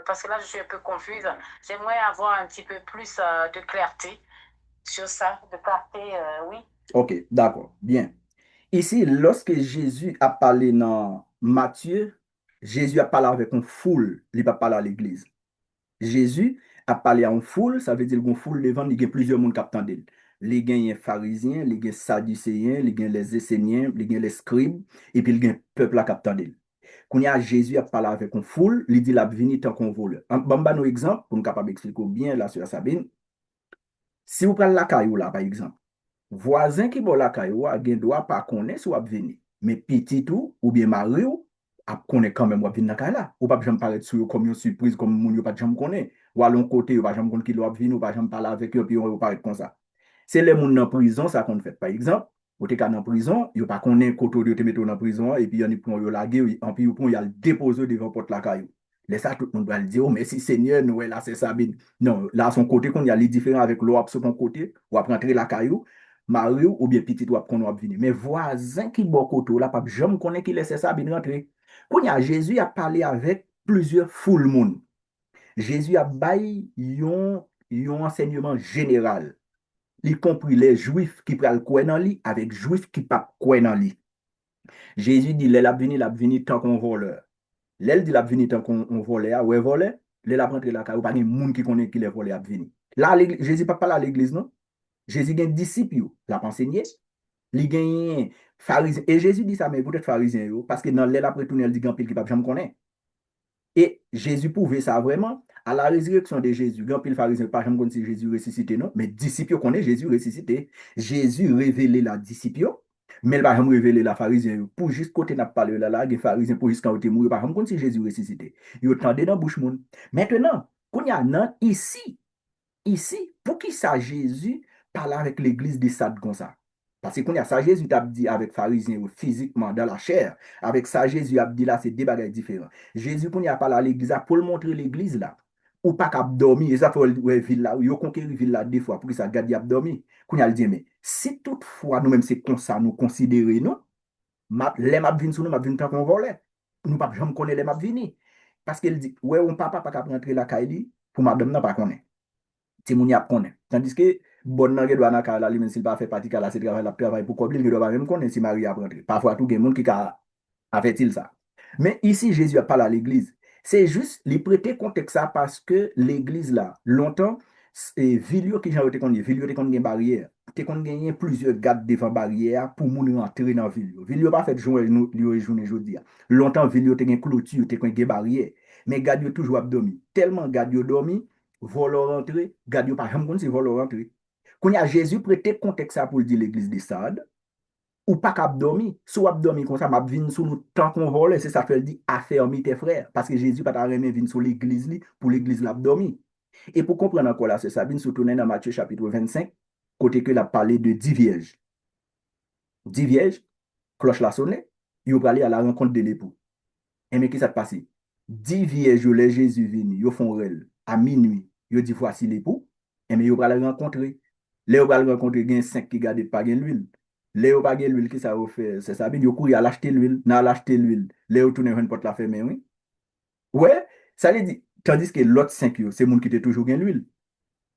parce que là, je suis un peu confuse. J'aimerais avoir un petit peu plus de clarté sur ça, de clarté, oui. Ok, d'accord. Bien. Ici, lorsque Jésus a parlé dans Matthieu, Jésus a parlé avec une foule, il n'a pas parlé à l'église. Jésus a parlé à une foule, ça veut dire qu'une foule devant, il y a plusieurs monde qui attendent. Les gens les pharisiens, les gens sadducéens, les gens les esséniens, les gens les scribes, et puis les gens peuple qui attendent. Quand Jésus a parlé avec une foule, il dit la venir tant qu'on vole. Bon, bah, nos exemples, pour nous capable d'expliquer bien la sœur Sabine, si vous prenez la caillou là, par exemple, voisin qui bon la caillou, il doit pas connaître si vous venir. Mais petit ou bien mari a connaît quand même ou venir dans là. Ou pas jamais paraître sur comme une surprise comme moun yo pas jamais connaît. Ou à l'on côté ou pas jamais connaît qui doit venir ou pas jamais parler avec eux puis on paraître comme ça. C'est les moun en prison ça qu'on fait par exemple. Ou t'es en prison, yo pas connaît côté de te mettre en prison et puis on y prend yo laguer en puis yo prend y a le déposer devant porte la caillou. Laisse ça tout le monde va le dire, oh, merci Seigneur, nous, là, c'est Sabine. Non, là, son côté, qu'on y a les différents avec l'eau sur ton côté, ou après rentrer la caillou, Mario ou bien petit ou qu'on va venir. Mais voisin qui bon côté là, pas jamais connaît qui laisse Sabine rentrer. Quand y a Jésus a parlé avec plusieurs foule monde. Jésus a baillé un enseignement général, y compris les juifs qui pral croire dans lui avec juifs qui pas croire dans lui. Jésus dit, l'a venu tant qu'on voleur. L'elle dit, l'a venu tant qu'on voleur, ouais voleur, l'elle a rentré la caille, pas de monde qui connaît qui les voleurs a venu. Là, Jésus pas parlé à l'église, non? Jésus a un disciple, l'a enseigné. Il gagne pharisien. Et Jésus dit ça, mais peut-être pharisien, parce que dans l'aile après tout, il dit qu'il qui pas jamais connaît. Et Jésus pouvait ça vraiment. À la résurrection de Jésus, grand pile pharisien, pas jamais connaît si Jésus ressuscité, non, mais disciple connaît Jésus ressuscité. Jésus révélé la disciple, mais il va jamais révéler la pharisien. Pour juste côté n'a pas parlé là, les pharisiens pour juste quand il est mort, pas jamais connaît si Jésus ressuscité. Il attendait dans bouche monde. Maintenant, quand il y a ici, pour qui ça Jésus parle avec l'église de Sade comme ça? Parce que quand il y a ça, Jésus t'a dit avec pharisiens physiquement dans la chair. Avec ça, Jésus a dit là, c'est deux bagages différents. Jésus, quand il a parlé à l'église, pour le montrer l'église là, ou pas qu'à dormir, et ça fait ouais, ville là, il a conquéri ville là deux fois pour que ça garde à dormir. Quand il a dit, mais si toutefois nous-mêmes c'est comme ça, nous considérons, non, les maps viennent sur nous, map viennent tant qu'on volait. Nous pas jamais connaître les maps venir. Parce qu'il dit, ouais, on papa pas qu'à rentrer la caille pour madame n'a pas connaître. Ti moun yap konen. Tandis que bon nan gen doit nan ka la li men s'il pas fait partie ka la c'est travail la travail pour combler il doit pas même connaître si Marie a rentré. Parfois tout gen moun qui ka a fait-il ça. Mais ici Jésus a parlé à l'église. C'est juste lui prêter contexte ça parce que l'église là longtemps et vilio qui j'en était vilio te kon gen barrière. Te kon gagné plusieurs gardes devant barrière pour moun rentrer dans vilio. Vilio pas fait journée journée jodi. Longtemps vilio te gen clôture, te kon gen barrière. Mais garde yo toujours abdomi. Tellement garde yo dormi volo rentré, gade pas jamais si volo rentré. Quand y a Jésus prêté contexte ça pour dire l'église de Sade, ou pas qu'à dormir, sous abdomi comme ça, m'a vinn sous nous tant qu'on vole, c'est ça fait dit affermi tes frères parce que Jésus pas remet vinn sur l'église li pour l'église l'abdomi. Et pour comprendre encore là, c'est ça, vinn sous tourner dans Matthieu chapitre 25, côté que l'a parlé de 10 vierges. 10 vierges, cloche la sonne, ils ont aller à la rencontre de l'époux. Et mais qui ça passe? 10 vierges, les Jésus vini, ils font rel à minuit, ils dit voici l'époux, et mais ils vont le rencontrer. Les vont le rencontrer, il y a 5 qui gardent pas l'huile. Les vont pas l'huile qui ça va faire, c'est ça, ils courent à l'acheter l'huile, n'a l'acheter l'huile. Les vont tourner une porte la fermer, oui. Ouais, ça veut dire, tandis que l'autre 5, c'est le monde qui était toujours gain l'huile.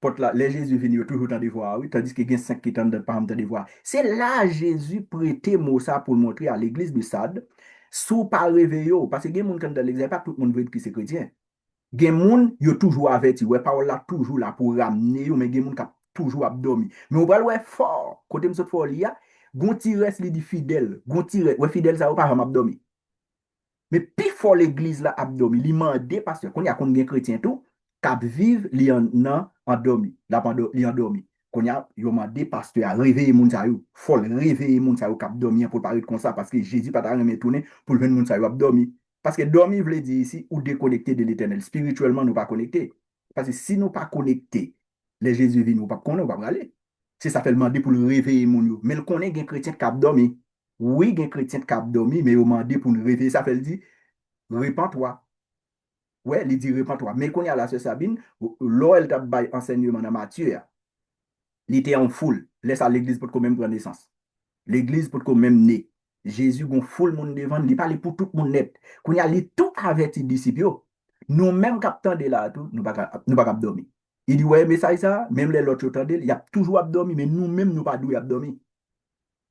Porte là, les Jésus viennent toujours dans des voies, oui, tandis qu'il y a 5 qui sont pas dans des voies. C'est là Jésus prêtait mot ça pour le montrer à l'église de Sade, sous pas réveiller, parce que il y a des gens qui dans l'église, pas tout le monde veut qui c'est chrétien. Il y a des gens qui sont toujours avertis, ouais, parole là toujours là pour ramener, mais il y a des gens qui toujours abdomi. Mais on va le fort, côté m'sot fort liya, gon ti res li di fidèle, gon ti res, ouais fidèle ça ou pas abdomi. Mais pi fort l'église là abdomi, li mande pasteur, qu'on y a kon gen chrétien tout, k'ap vive li en nan endormi, li endormi. Qu'on y a yo mande pasteur a réveiller moun sa yo, fol réveiller moun sa yo k'ap dormi pour parler comme ça parce que Jésus pas ta remet tourner pour le moun sa yo abdomi. Parce que dormir veut dire ici ou déconnecté de l'éternel. Spirituellement nous pas connectés. Parce que si nous pas connectés, les Jésus vient nous pas connaître, on va aller. C'est ça fait le demander pour le réveiller moun yo. Mais le connaît gen chrétien k'ap dormi. Oui, gen chrétien k'ap dormi, mais yo mande pour nous réveiller, ça fait le dire répands-toi. Ouais, il dit répands-toi. Mais quand il y a la sœur Sabine, là, elle t'a bail enseignement dans Matthieu, il était en foule. Laisse à l'église pour quand même prendre naissance. L'église pour quand même né. Jésus, gon foule monde devant, il parle pour tout le monde net. Quand il y a tout averti disciples, nous-mêmes capteurs de là, tout, nous pas dormir. Il dit, ouais, mais ça, même les autres, il y a toujours abdomi, mais nous-mêmes, nous pas doué abdomi.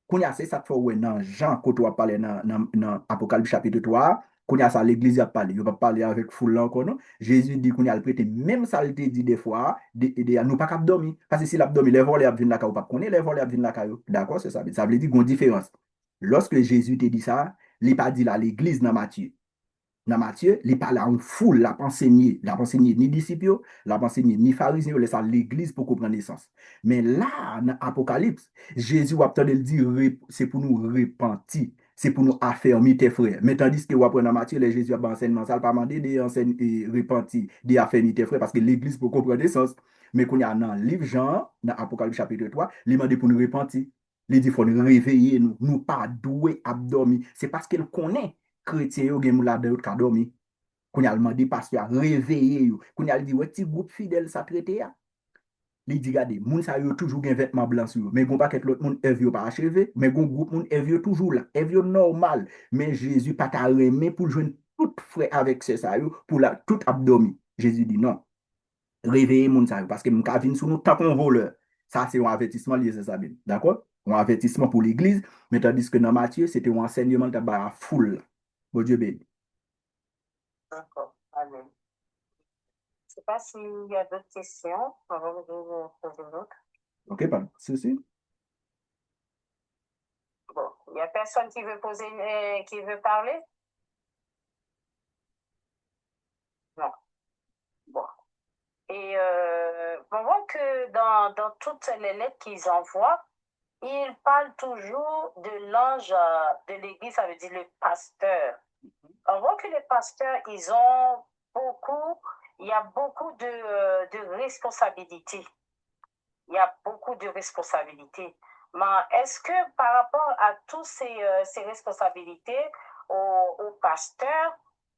Quand il y a ça, fait ouais, dans Jean, quand on parle dans Apocalypse chapitre 3, quand il y a ça, l'église a parlé, il va parler avec foule là encore, non? Jésus dit qu'on y a le prêté, même ça, il dit des fois, nous pas qu'à dormir. Parce que si l'abdomen, les volets viennent là, ou pas connaître les volets viennent là, d'accord, c'est ça. Ça veut dire qu'il y a une différence. Lorsque Jésus te dit ça, il n'a pas dit là, l'église dans Matthieu. Dans Matthieu, il parle à une foule, il n'a pas enseigné ni disciples, il n'a pas enseigné ni pharisiens, il laisse à l'église pour comprendre naissance. Mais là, dans l'Apocalypse, Jésus va peut-être dire, c'est pour nous repentir, c'est pour nous affermir tes frères. Mais tandis que dans Matthieu, les Jésus a enseignement, ça ne pas demander de repentir, de affermir tes frères, parce que l'église pour comprendre naissance. Mais quand il y a dans le livre Jean, dans l'Apocalypse chapitre 3, il demande pour nous repentir. Il dit, il faut nous réveiller, nous pas doués abdomen. C'est parce qu'il connaît chrétien yo gen moun la de ka dormi. Qu'on a demandé pasteur réveiller yo. Qu'on a dit ouais petit groupe fidèle ça traité ya. Li dit regardez, moun sa yo toujours gen vêtement blanc sur yo, mais gon paquet l'autre moun ev yo pas achevé, mais gon groupe moun ev yo toujours là, ev yo normal, mais Jésus pas ta remet pour joindre tout frère avec ça yo pour la tout abdomen. Jésus dit non. Réveiller moun sa yo parce que moun ka vinn sou nous tant qu'on voleur. Ça c'est un avertissement lié c'est ça bien. D'accord? Un avertissement pour l'église, mais tandis que dans Matthieu, c'était un enseignement de la foule. Bon Dieu béni. D'accord. Amen. Je ne sais pas s'il y a d'autres questions avant de vous poser d'autres. Ok, pas de souci. Bon, il n'y a personne qui veut poser, qui veut parler? Non. Bon. Et on voit que dans toutes les lettres qu'ils envoient, ils parlent toujours de l'ange de l'église, ça veut dire le pasteur. On voit que les pasteurs, il y a beaucoup de responsabilités. Il y a beaucoup de responsabilités. Mais est-ce que par rapport à toutes ces responsabilités aux pasteurs,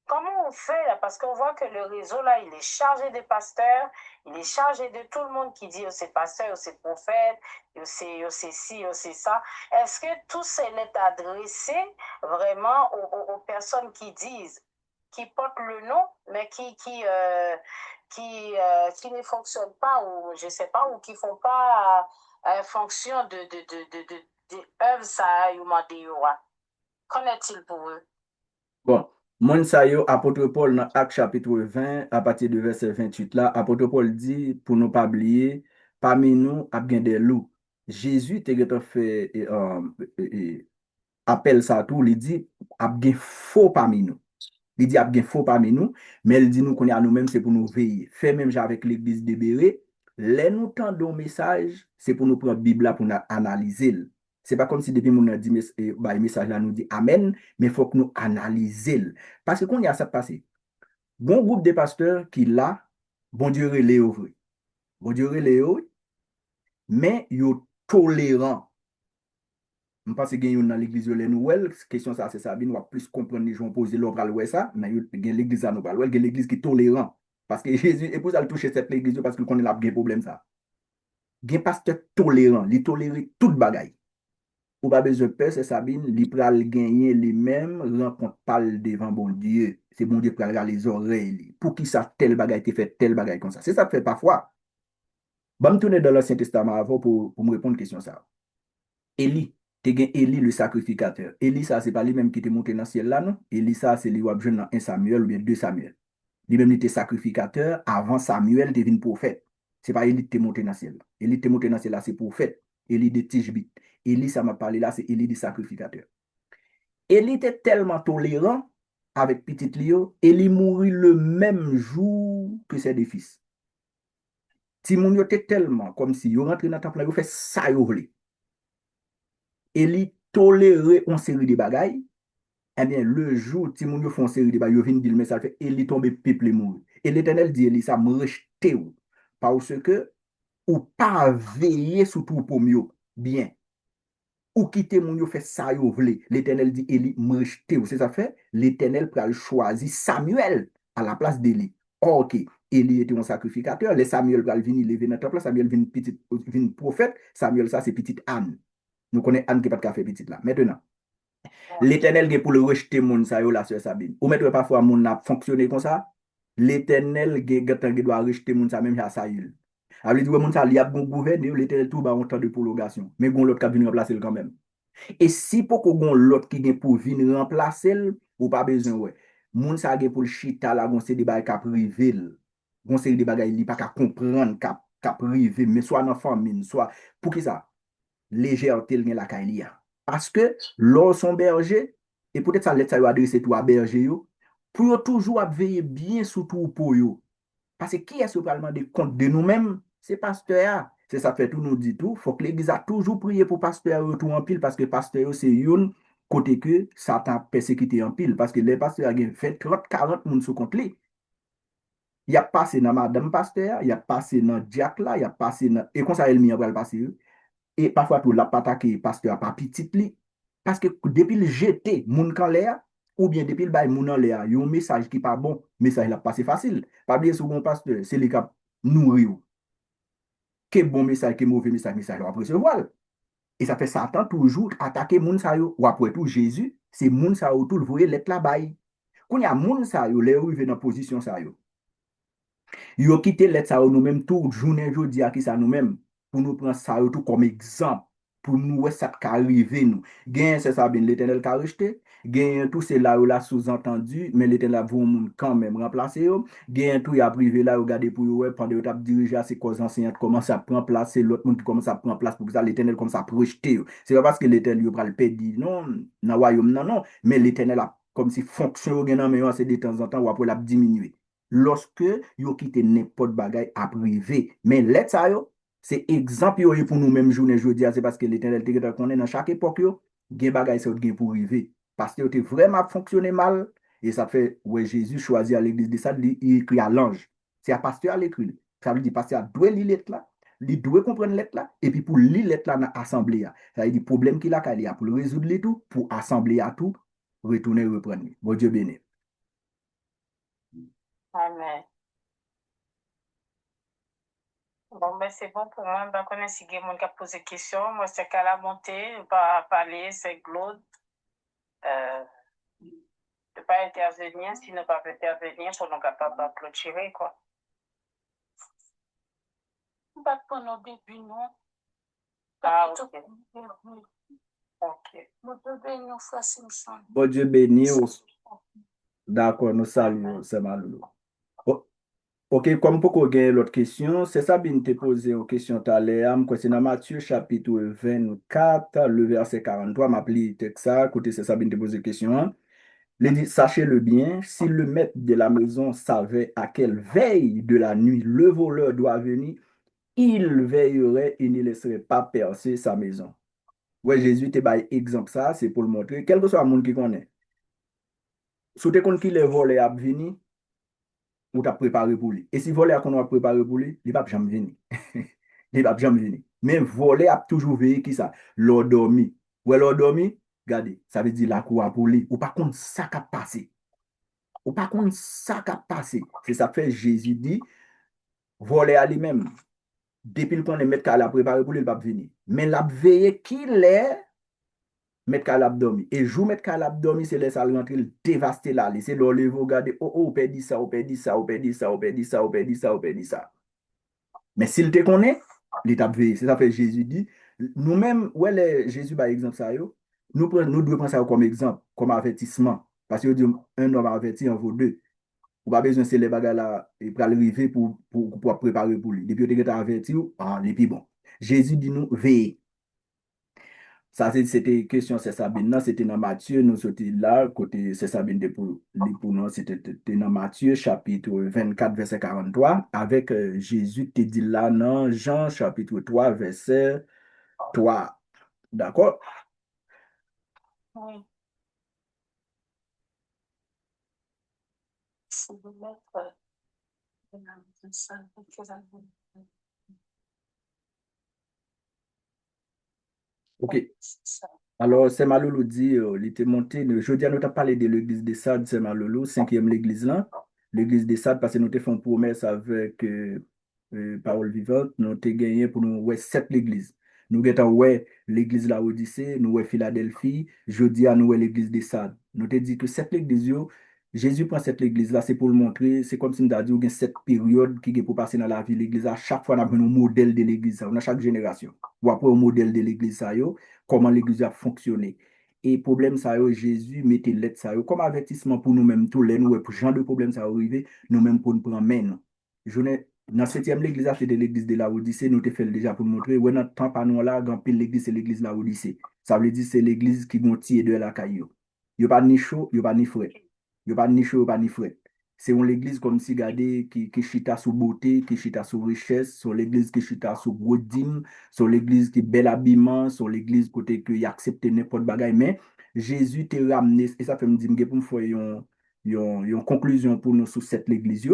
comment on fait là? Parce qu'on voit que le réseau là, il est chargé de pasteurs, il est chargé de tout le monde qui dit c'est pasteur, c'est prophète, c'est ci, c'est ça. Est-ce que tout ces lettres adressées vraiment aux personnes qui disent, qui portent le nom, mais qui ne fonctionnent pas ou je sais pas, ou qui font pas fonction de œuvres ça ou qu'en est-il pour eux? Bon, moun sa yo, apôtre Paul dans Acte chapitre 20, à partir du verset 28 là, apôtre Paul dit, pour ne pas oublier, parmi nous, a bien des loups. Jésus te fait appel ça tout, il dit, a bien faux parmi nous. Il dit, a bien faux parmi nous, mais il dit nous qu'on est à nous-mêmes, c'est pour nous veiller. Fait même avec l'église de Béret, les nous tendons message, c'est pour nous prendre la Bible là pour nous analyser. C'est pas comme si depuis nous dit le message là nous dit amen, mais il faut que nous analyser. Parce que quand il y a ça passé, bon groupe de pasteurs qui là, bon Dieu relève vrai. Bon Dieu relève, mais ils tolérant. Je pense que dans l'église de Noël, question ça, c'est ça, nous va plus comprendre les gens poser l'ordre ouais ça, mais l'église à nous parle, l'église qui est tolérant. Parce que Jésus est pour toucher cette église parce qu'il connaît la bien problème ça. Il pasteur tolérant, il tolère toute bagaille. Ou pas besoin de peur, c'est Sabine, il pral gagner les mêmes rencontres parle devant bon Dieu. C'est bon Dieu qui pral les oreilles. Pour qui ça tel bagaille te fait tel bagaille comme ça. C'est ça que fait parfois. Bon, me tourner dans l'Ancien Testament avant pour me répondre à la question ça. Élie, tu as Élie le sacrificateur. Élie, ça, c'est pas lui-même qui te monté dans le ciel là, non? Élie, ça, c'est lui qui dans 1 Samuel ou bien 2 Samuel. Lui-même, il était sacrificateur avant Samuel devient prophète. C'est pas Élie qui est monté dans le ciel. Élie qui est monté dans le ciel là, c'est prophète. Élie de Tishbit. Élie, ça m'a parlé là, c'est Élie des sacrificateurs. Élie était tellement tolérant avec petit Lio, Élie mourit le même jour que ses deux fils. Si mon était tellement comme si yo rentre dans le temple, yo fait ça yo vle. Élie tolérait une série de bagailles. Eh bien, le jour, si mon yo font une série de bagailles, yo vinn dire mais ça fait Élie tombe peuple mourir. Et l'Éternel dit Élie ça me rejette ou parce que ou pas veiller sur tout pour mieux bien. Ou quitter mon yo fait ça yo vle. L'Éternel dit Élie me rejette ou c'est ça fait l'Éternel pral choisir Samuel à la place d'Élie. OK. Élie était un sacrificateur. Les Samuel pral venir lever dans le temple. Samuel vient prophète. Samuel ça c'est petite Anne. Nous connaissons Anne qui n'a pas de fait petite là. Maintenant, l'Éternel qui pour le rejeter moun sa yo la sœur Sabine. Ou mettre parfois moun n'a fonctionné comme ça. L'Éternel qui doit rejeter moun sa même à Saül. Alors il dit moun sa li a bon gouverner, l'Éternel tout ba un temps de prolongation. Mais gon l'autre qui vient remplacer quand même. Et si pour qu'on l'autre qui vient pour venir remplacer, ou pas besoin ouais. Moun sa gen pour le chita la gon c'est des bagages qui privé. Gon c'est des bagages li pas qu'à comprendre qu'à privé mais soit dans famille, soit pour qui ça légèreté gen la kailia. Parce que l'or son berger, et peut-être ça ça adresser tout à berger yo, pour toujours veiller bien sur tout pour yo. Parce que qui est-ce qui va demander compte de nous-mêmes? C'est pasteur. C'est ça fait tout nous dit tout. Faut que l'église a toujours prié pour pasteur tout en pile parce que pasteur c'est une côté que Satan persécuté en pile parce que les pasteurs ont fait 30 40 moun sous compte li. Il a passé dans madame pasteur, il a passé dans Jack là, il a passé dans et comme ça il m'y va passer. Et parfois tout la pas attaquer pasteur pas petit li parce que depuis le jeter moun kan l'air ou bien depuis le bail moun en l'air, un message qui pas bon, message la passé facile. Pas oublier sur bon pasteur, c'est les cap nourrir. Que bon message, que mauvais message, message on recevoir. Et ça fait Satan toujours attaquer moun sa yo ou après tout Jésus, c'est moun sa yo tout le voyer l'être là-bas. Quand il y a moun sa yo, les arrivé dans position sa yo. Yo quitté l'être ça nous-mêmes tout journée jodi à qui ça nous-mêmes pour nous prendre ça tout comme exemple pour nous ouais ça qui arrivé nous. Gain c'est ça bien l'Éternel qui a rejeté, gain tout c'est là où là sous-entendu mais l'Éternel a voulu quand même remplacer yo. Gain tout il a privé là regarder pour ouais pendant que tu dirigé c'est cause enseignante commence à prendre place c'est l'autre monde qui commence à prendre place pour que ça l'Éternel comme ça projeter. C'est pas parce que l'Éternel va le perdre non dans royaume non mais l'Éternel a comme si fonction gain mais c'est de temps en temps ou après l'a diminuer. Lorsque yo quitté n'importe bagay à privé mais let ça yo c'est exemple yo pour nous même journée jeudi c'est parce que l'Éternel te connaît dans chaque époque yo gen bagay ça gen pour privé parce que yo te vraiment fonctionné mal et ça fait ouais Jésus choisit à l'église de ça il écrit à l'ange c'est à pasteur à l'écrit ça veut dire pasteur doit lire lettre là il doit comprendre lettre là et puis pour lire lettre là dans assemblée ça veut dire problème qu'il a pour le résoudre les tout pour assembler à tout retourner reprendre bon Dieu béni. Amen. Bon, ben c'est bon pour moi. Ben, connais si quelqu'un qui a posé question. Moi, c'est qu'à la montée, pas parler, c'est Claude. Ne pas intervenir, s'il ne pas intervenir, pour nous capables de clôturer, quoi. Pas pour nos débuts, non. Ah, ok. Ok. Nous devons bénir Frère Simpson. Bon Dieu béni. D'accord, nous saluons, c'est Malou. Ok, comme pour qu'on gagne l'autre question, c'est ça, bien te poser une question tout à l'heure, c'est dans Matthieu chapitre 24, le verset 43, m'appli texte ça, côté c'est ça, bien te poser une question. Il dit, sachez-le bien, si le maître de la maison savait à quelle veille de la nuit le voleur doit venir, il veillerait et ne laisserait pas percer sa maison. Ouais, Jésus te bail exemple ça, c'est pour le montrer, quel que soit le monde qui connaît. Si tu connais qui les voleurs à venir, ou t'as préparé pour lui. Et si voler qu'on a préparé pour lui, il va jamais venir. Il va jamais venir. Mais voler a toujours veillé qui ça? L'endormi. Ou l'endormi, regardez, ça veut dire la cour pour lui. Ou pas contre ça qui a passé. Ou pas contre ça qui a passé. C'est ça fait Jésus dit, voler à lui-même. Depuis qu'on est mettre qu'à la préparer pour lui, il va venir. Mais la veille qu'il est, mettre qu'à l'abdomen. Et jour mettre qu'à l'abdomen, c'est laisser rentrer, dévaster là. C'est là, vous regardez, oh, oh, on perd ça, on perd ça, on perd ça, on perd ça, on perd ça, on perd ça. Mais s'il te connaît, l'étape veille. C'est ça fait Jésus dit, nous-mêmes, ouais, Jésus, par exemple, ça, nous devons prendre ça comme exemple, comme avertissement. Parce que un homme averti en vaut deux. Ou pas besoin de les bagages là, et pour arriver pour préparer pour lui. Depuis que tu as averti, ah, les puis bon. Jésus dit nous, veillez. Ça, c'était question, c'est Sabine. Non, c'était dans Matthieu, nous sommes là, côté c'est Sabine de pour nous, c'était dans Matthieu, chapitre 24 verset 43 avec Jésus te dit là, dans Jean, chapitre 3 verset 3. D'accord? Oui, c'est de mettre de ça, OK. c'est ça. Alors, Saint-Malolo dit, il était monté, je dis, nous avons parlé de l'église des Sades, Saint-Malolo, cinquième l'église là, l'église des Sades, parce que nous avons fait une promesse avec Parole Vivante, nous avons gagné pour nous, ouais, sept l'église. Nous avons, ouais, l'église la Odyssée, nous, ouais, Philadelphie, jeudi à nous, ouais, l'église des Sades. Nous avons dit que cette église, Jésus prend cette église là, c'est pour le montrer, c'est comme si nous avons dit, il y a cette période qui est pour passer dans la vie de l'église. À chaque fois, on a un modèle de l'église, dans chaque génération. Ou après, un modèle de l'église, ça, comment l'église a fonctionné. Et problème ça yo, Jésus mettez lettre ça yo, comme avertissement pour nous-mêmes, tous les nous, pour genre de problème ça arrive, nous-mêmes pour nous prendre main. Je n'ai, dans septième l'église, c'était l'église de la Odyssée, nous te fait déjà pour montrer, ouais, notre temps pas nous là, grand pile l'église, c'est l'église de la Odyssée. Ça veut dire c'est l'église qui vont tirer de la caillou. Il n'y a pas ni chaud, il n'y a pas ni frais. Il n'y a pas ni chaud, il n'y a pas ni frais. C'est une église comme si, regardez, qui chita sous beauté, qui chita sous richesse, sur l'église qui chita sous gros dîme, sur l'église qui est bel habillement, sur l'église côté qui accepte n'importe bagaille. Mais Jésus t'a ramené, et ça fait me dire, pour me faire une conclusion pour nous sur cette église,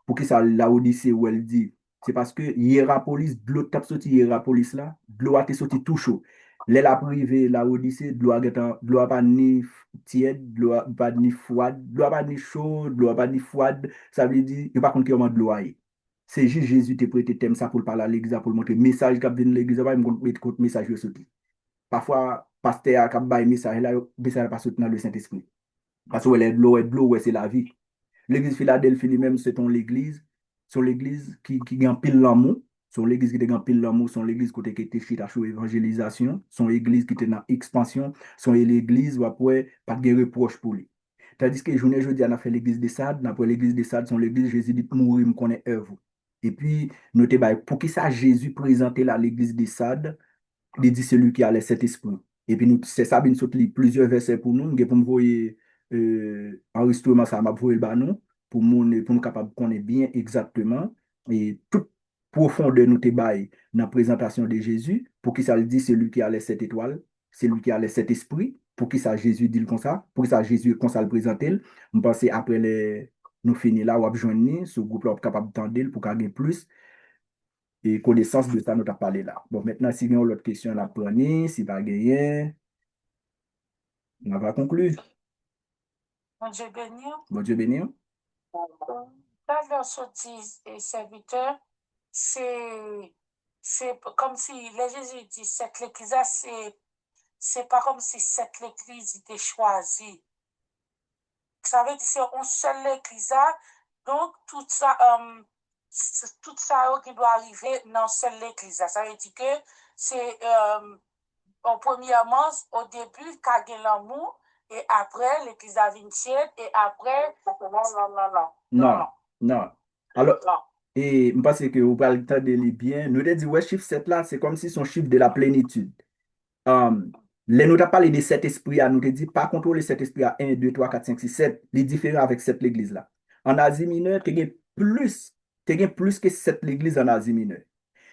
pour que ça, la Odyssée où elle dit, c'est parce que Hierapolis, de l'eau tape sorti Hierapolis là, de l'eau a été sorti tout chaud. L'aile a privé, la Odyssée, de l'eau a pas ni tiède, de l'eau a pas ni froide, de l'eau a pas ni chaud, de l'eau a pas ni froide. Ça veut dire, il n'y a pas contre qui de l'eau a. C'est juste Jésus te prêté thème ça pour parler à l'église, pour montrer le message qui vient de l'église, pas mettre contre message sorti. Parfois, pasteur a bail message là, message pas sorti dans le Saint-Esprit. Parce que de l'eau, ouais, c'est la vie. L'église Philadelphie lui-même, c'est son l'église qui a pile l'amour, son l'église qui a pile l'amour, son l'église qui était chita sur évangélisation, son église qui était dans expansion, son l'église où après pas de reproche pour lui. Tandis que journée jeudi on a fait l'église des Sades, après l'église des Sades, son l'église Jésus dit mourir me connaît œuvre. Et puis notez pour qui ça Jésus présentait là l'église des Sades, il dit celui qui a le Saint-Esprit. Et puis, nous, c'est ça, nous lit plusieurs versets pour nous. Pour nous voyer enregistrement, ça m'a voulu le nous, pour nous capables de connaître bien exactement et toute profondeur nous te bail dans la présentation de Jésus, pour qui ça le dit, celui qui a les sept étoiles, celui qui a les sept esprits, pour qui ça Jésus dit comme ça, pour qui ça Jésus comme ça le présenter. Je pense après nous finir là, on va joindre ce groupe-là, capable d'entendre pour qu'il y ait plus et connaissance de ça, nous avons parlé là. Bon, maintenant, si vous avez l'autre question, la prenez. Si pas gagné, on va conclure. Bon Dieu béni. Bon Dieu béni. La version 10 et serviteur, c'est, c'est comme si les Jésus dit, cette l'église, c'est pas comme si cette l'église était choisie. Ça veut dire que c'est une seule église, donc tout ça qui doit arriver dans seule église. Ça veut dire que c'est, premièrement, au début, quand il y a l'amour, et après, l'église a tiède, et après, non, non, non, non, non, Non, non, non. Alors, non. et je pense que vous parlez le temps de lire bien. Nous avons dit, ouais, chiffre 7 là, c'est comme si son chiffre de la plénitude. Um, les nous avons parlé de cet esprit, nous avons dit, par contre, le cet esprit à 1, 2, 3, 4, 5, 6, 7, les différents avec cette l'église là. En Asie mineure, tu as plus que cette l'église en Asie mineure.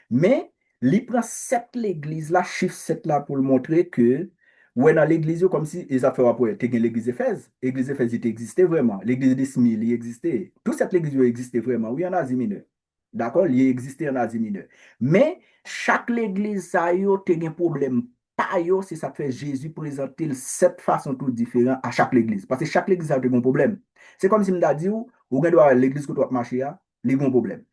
Mais, il prend cette l'église là, chiffre 7 là, pour le montrer que, ouais, dans l'église, comme si, ils ont fait après, tu as l'église Éphèse. L'église Éphèse, il existait vraiment. L'église de Smyrne, il existait. Toute cette église, il existait vraiment. Oui, en Asie mineure. D'accord? Il existait en Asie mineure. Mais, chaque église, ça y a un problème. Pas yo, c'est ça fait Jésus présenter cette façon tout différente à chaque église. Parce que chaque église a un problème. C'est comme si je me dit, ou l'église que tu as marché, il y a un problème.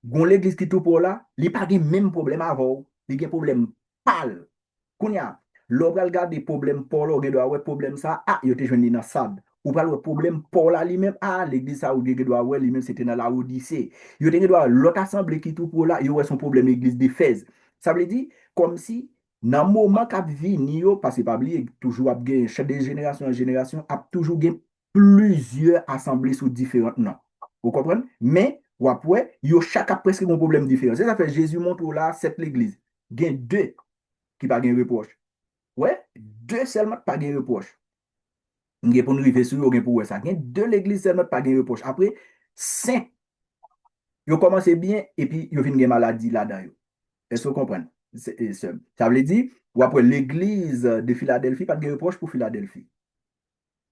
Gon l'église qui tout pour là, il pas de même problème avant, il a un problème pâle. Kounya, l'on va regarder problème pour là, on doit avoir problème ça, ah, il était joindre dans Sade. Ou pas le problème pour là lui-même, ah, l'église ça ou doit avoir lui-même c'était dans la Odyssée. Il était doit l'autre assemblée qui tout pour là, il y a son problème l'église d'Éphèse. Ça veut dire comme si dans le moment qu'a vini parce que pas oublier toujours a de génération en génération, a toujours plusieurs assemblées sous différentes noms. Vous comprenez? Mais, ou après, yo chaque a presque un problème différent. C'est ça fait Jésus montre là, cette l'église. Il y a deux qui pas de reproche. Ouais, deux seulement pas de reproche. Il y a pour nous arriver sur, il y a pour ça. Il y a deux l'église seulement pas de reproche. Après, cinq, ils commencé bien et puis ils viennent une maladie là-dedans. Est-ce que vous comprenez? Ça veut dire, ou après l'église de Philadelphie, pas de reproche pour Philadelphie.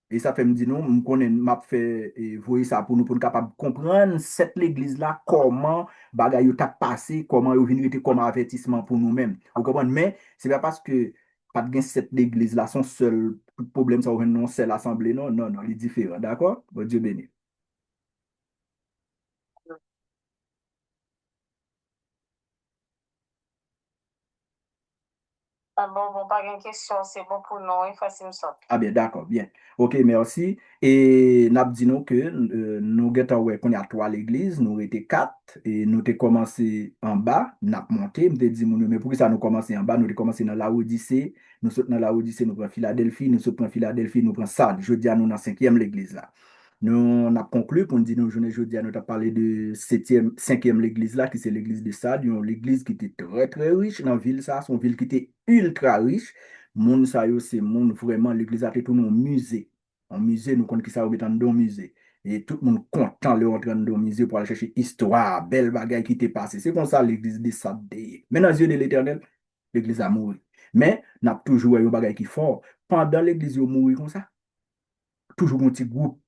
Et ça fait me dire, non, je connais, m'a fait voyer ça pour nous capable de comprendre cette église-là, comment bagay yo t'a passé, comment yo venu été comme avertissement pour nous-mêmes. Vous comprenez? Mais c'est pas parce que pas de cette église-là, son seul problème, ça va non, c'est l'assemblée, non, non, non, il est différent, d'accord? Bon Dieu béni. Ah bon, pas une question, c'est bon pour nous, il faut que nous Ah bien, d'accord, bien. Ok, merci. Et nous dit nous que nous avons ouais, qu'on y a trois l'église, nous étions quatre, et nous avons commencé en bas, nous avons monté, nous avons dit, mais pour que ça nous commencé en bas, nous avons commencé dans la Odyssée, nous sommes dans la Odyssée, nous prenons Philadelphie, nous sommes Philadelphie, nous prenons Sardes. Je dis à nous dans la cinquième l'église là. Nous on a conclu pour nous dire, nous, jeudi, nous avons parlé de septième, cinquième l'église là, qui c'est l'église de Sardes, l'église qui était très très riche dans la ville, ça, son ville qui était ultra riche. Moun sa yo, c'est moun vraiment, l'église a été tout un musée. Un musée, nous connaissons qui ça, mettre dans un musée. Et tout le monde content de rentrer dans le musée pour aller chercher histoire, belle bagaille qui t'est passé. C'est comme ça l'église de Sardes. Mais dans les yeux de l'éternel, l'église a mouru. Mais, n'a toujours eu un bagaille qui est fort. Pendant l'église a mouru comme ça, toujours un petit groupe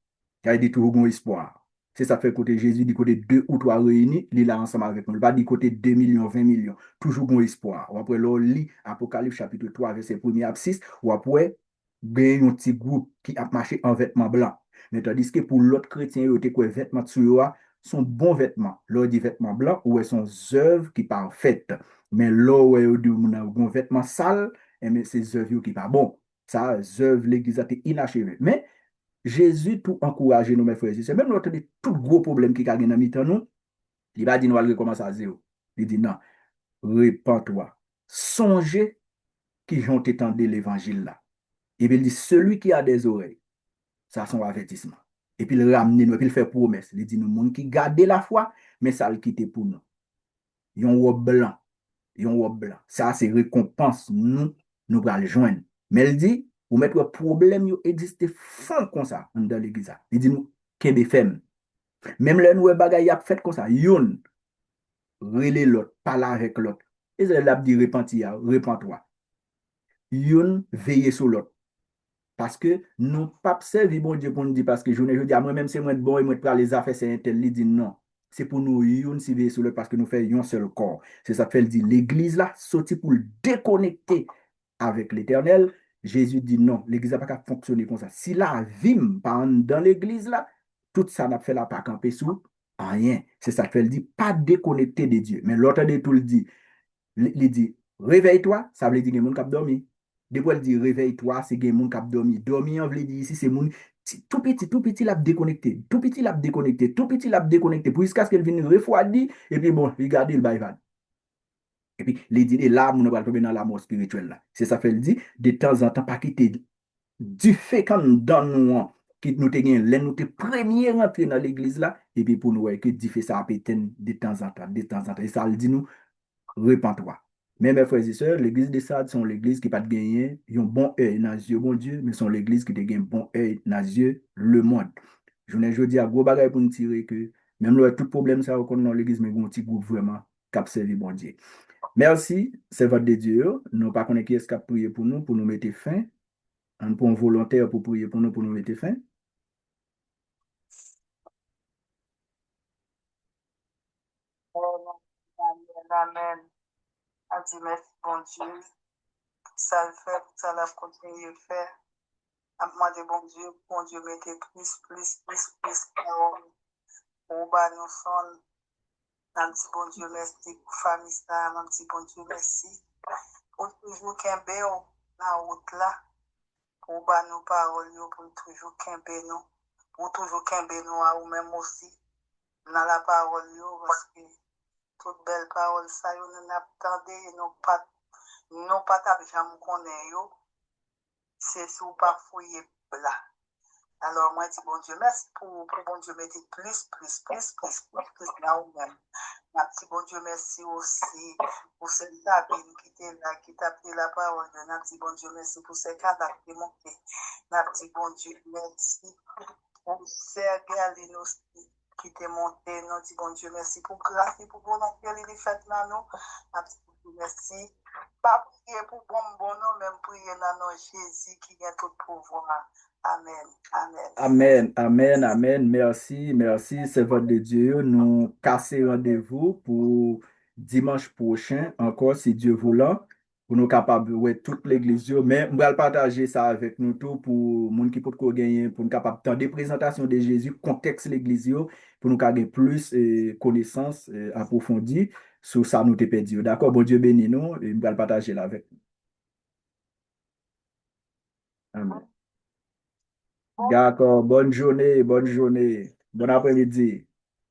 qui a dit toujours un espoir. C'est ça fait côté Jésus, du côté deux ou trois réunis, il est là ensemble avec nous. Il va du côté 2 millions, 20 millions. Toujours un espoir. Ou après, l'on lit Apocalypse chapitre 3, verset 1er à 6, ou après, il y a un petit groupe qui a marché en vêtements blancs. Mais tandis que pour l'autre chrétien, il y a quoi vêtements de sueur, sont bons vêtements. Là, dit vêtements blancs, ou sont œuvres qui sont faites. Mais là, où il y a un vêtement sale, et c'est œuvres qui sont bon. Ça, œuvres, l'église a été inachevée. Mais, Jésus tout encouragé nous, mes frères et sœurs. Même notre tout gros problème qui a dans mi-temps nous, il va dire nous allons recommencer à zéro. Il dit non, répands-toi. Songez qui ont étendu l'évangile là. Et puis il dit celui qui a des oreilles, ça son avertissement. Et puis il ramène nous, et puis il fait promesse. Il dit nous, monde qui garde la foi, mais ça le quitte pour nous. Ils ont robe blanc, ils ont robe blanc. Ça c'est récompense nous, nous allons le joindre. Mais il dit, vous mettre problème, il existe fond comme ça dans l'église. Il dit nous, qu'est-ce que même les nouveaux bagages a fait comme ça, yon, relé l'autre, parle avec l'autre. Et c'est là dit repentir, repens-toi. Yon, veiller sur l'autre. Parce que nous pas servir bon Dieu pour nous dire parce que je dis à moi-même c'est moi de bon et moi de les affaires c'est un tel, il dit non. C'est pour nous yon si veiller sur l'autre parce que nous faisons un seul corps. C'est ça fait dit l'église là sorti pour le déconnecter avec l'éternel. Jésus dit non, l'église n'a pas qu'à fonctionner comme ça. Si la vime dans l'église là, tout ça n'a fait la pas camper sous rien. C'est ça fait dit pas déconnecter de Dieu. Mais l'autre de tout le dit, il dit réveille-toi, ça veut dire que les gens qui dormi. Depuis elle dit réveille-toi, c'est que les gens qui dormi. Dormi, on veut dire ici, c'est moun tout petit l'a déconnecté, tout petit l'a déconnecté, tout petit l'a déconnecté, pour jusqu'à ce qu'elle vienne refroidir, et puis bon, regardez le bail. Et puis, les dit, et là, on va tomber dans la mort spirituelle là. C'est ça fait le dit, de temps en temps, pas quitter du fait comme dans nous, qui nous te gagne, nous te premier rentré dans l'église là, et puis pour nous, ouais, que du fait ça a pété de temps en temps, de temps en temps. Et ça le dit nous, repens-toi. Mais mes frères et sœurs, l'église de Sade sont l'église qui pas de gagner, ils ont bon œil dans les yeux, bon Dieu, mais sont l'église qui te gagne bon œil dans les yeux, le monde. Je ne dis à gros bagage pour nous tirer que, même là, tout problème ça, on dans l'église, mais un petit groupe vraiment, qui a servi bon Dieu. Merci, c'est votre de Dieu. Nous pas connaître qui est-ce qui a prié pour nous mettre fin. Un point volontaire pour prier pour nous mettre fin. Amen, amen. A dit merci, bon Dieu. Ça le fait, ça l'a continué de faire. A demandé, bon Dieu, mettez plus pour bas nous son. Un petit bon Dieu, merci pour famille, ça, un petit bon Dieu, merci. Pour toujours qu'un béo, la route là, pour bas nos paroles, pour toujours qu'un nous, pour toujours qu'un nous à ou même aussi, dans la parole, parce que toute belle parole, ça, nous n'attendez, non pas ta jamais connaît, c'est sous pas fouiller là. Alors, moi, dis bon Dieu, merci pour bon Dieu, mettez plus là ou même. Merci bon Dieu, merci aussi pour cette Sabine qui était là, qui t'a pris la parole. Merci bon Dieu, merci pour ces cadavres qui montent. Merci bon Dieu, merci pour Serge Alinos qui t'est monté. Nous dis bon Dieu, merci pour grâce et pour volonté, il est fait là, nous. Merci bon Dieu, merci. Pas prier pour bon, non, même prier dans nos Jésus qui a tout pouvoir. Amen. Amen. Amen, amen, amen. Merci, merci. C'est votre de Dieu. Nous casser rendez-vous pour dimanche prochain, encore si Dieu voulant, pour nous capables de voir toute l'église. Mais on va partager ça avec nous tout pour les gens qui peuvent gagner, pour nous capables de des présentations de Jésus, contexte l'église, pour nous gagner plus connaissances approfondies sur ça nous te perdu. D'accord? Bon Dieu béni nous et on va partager là avec nous. Amen. D'accord, bonne journée, bon après-midi.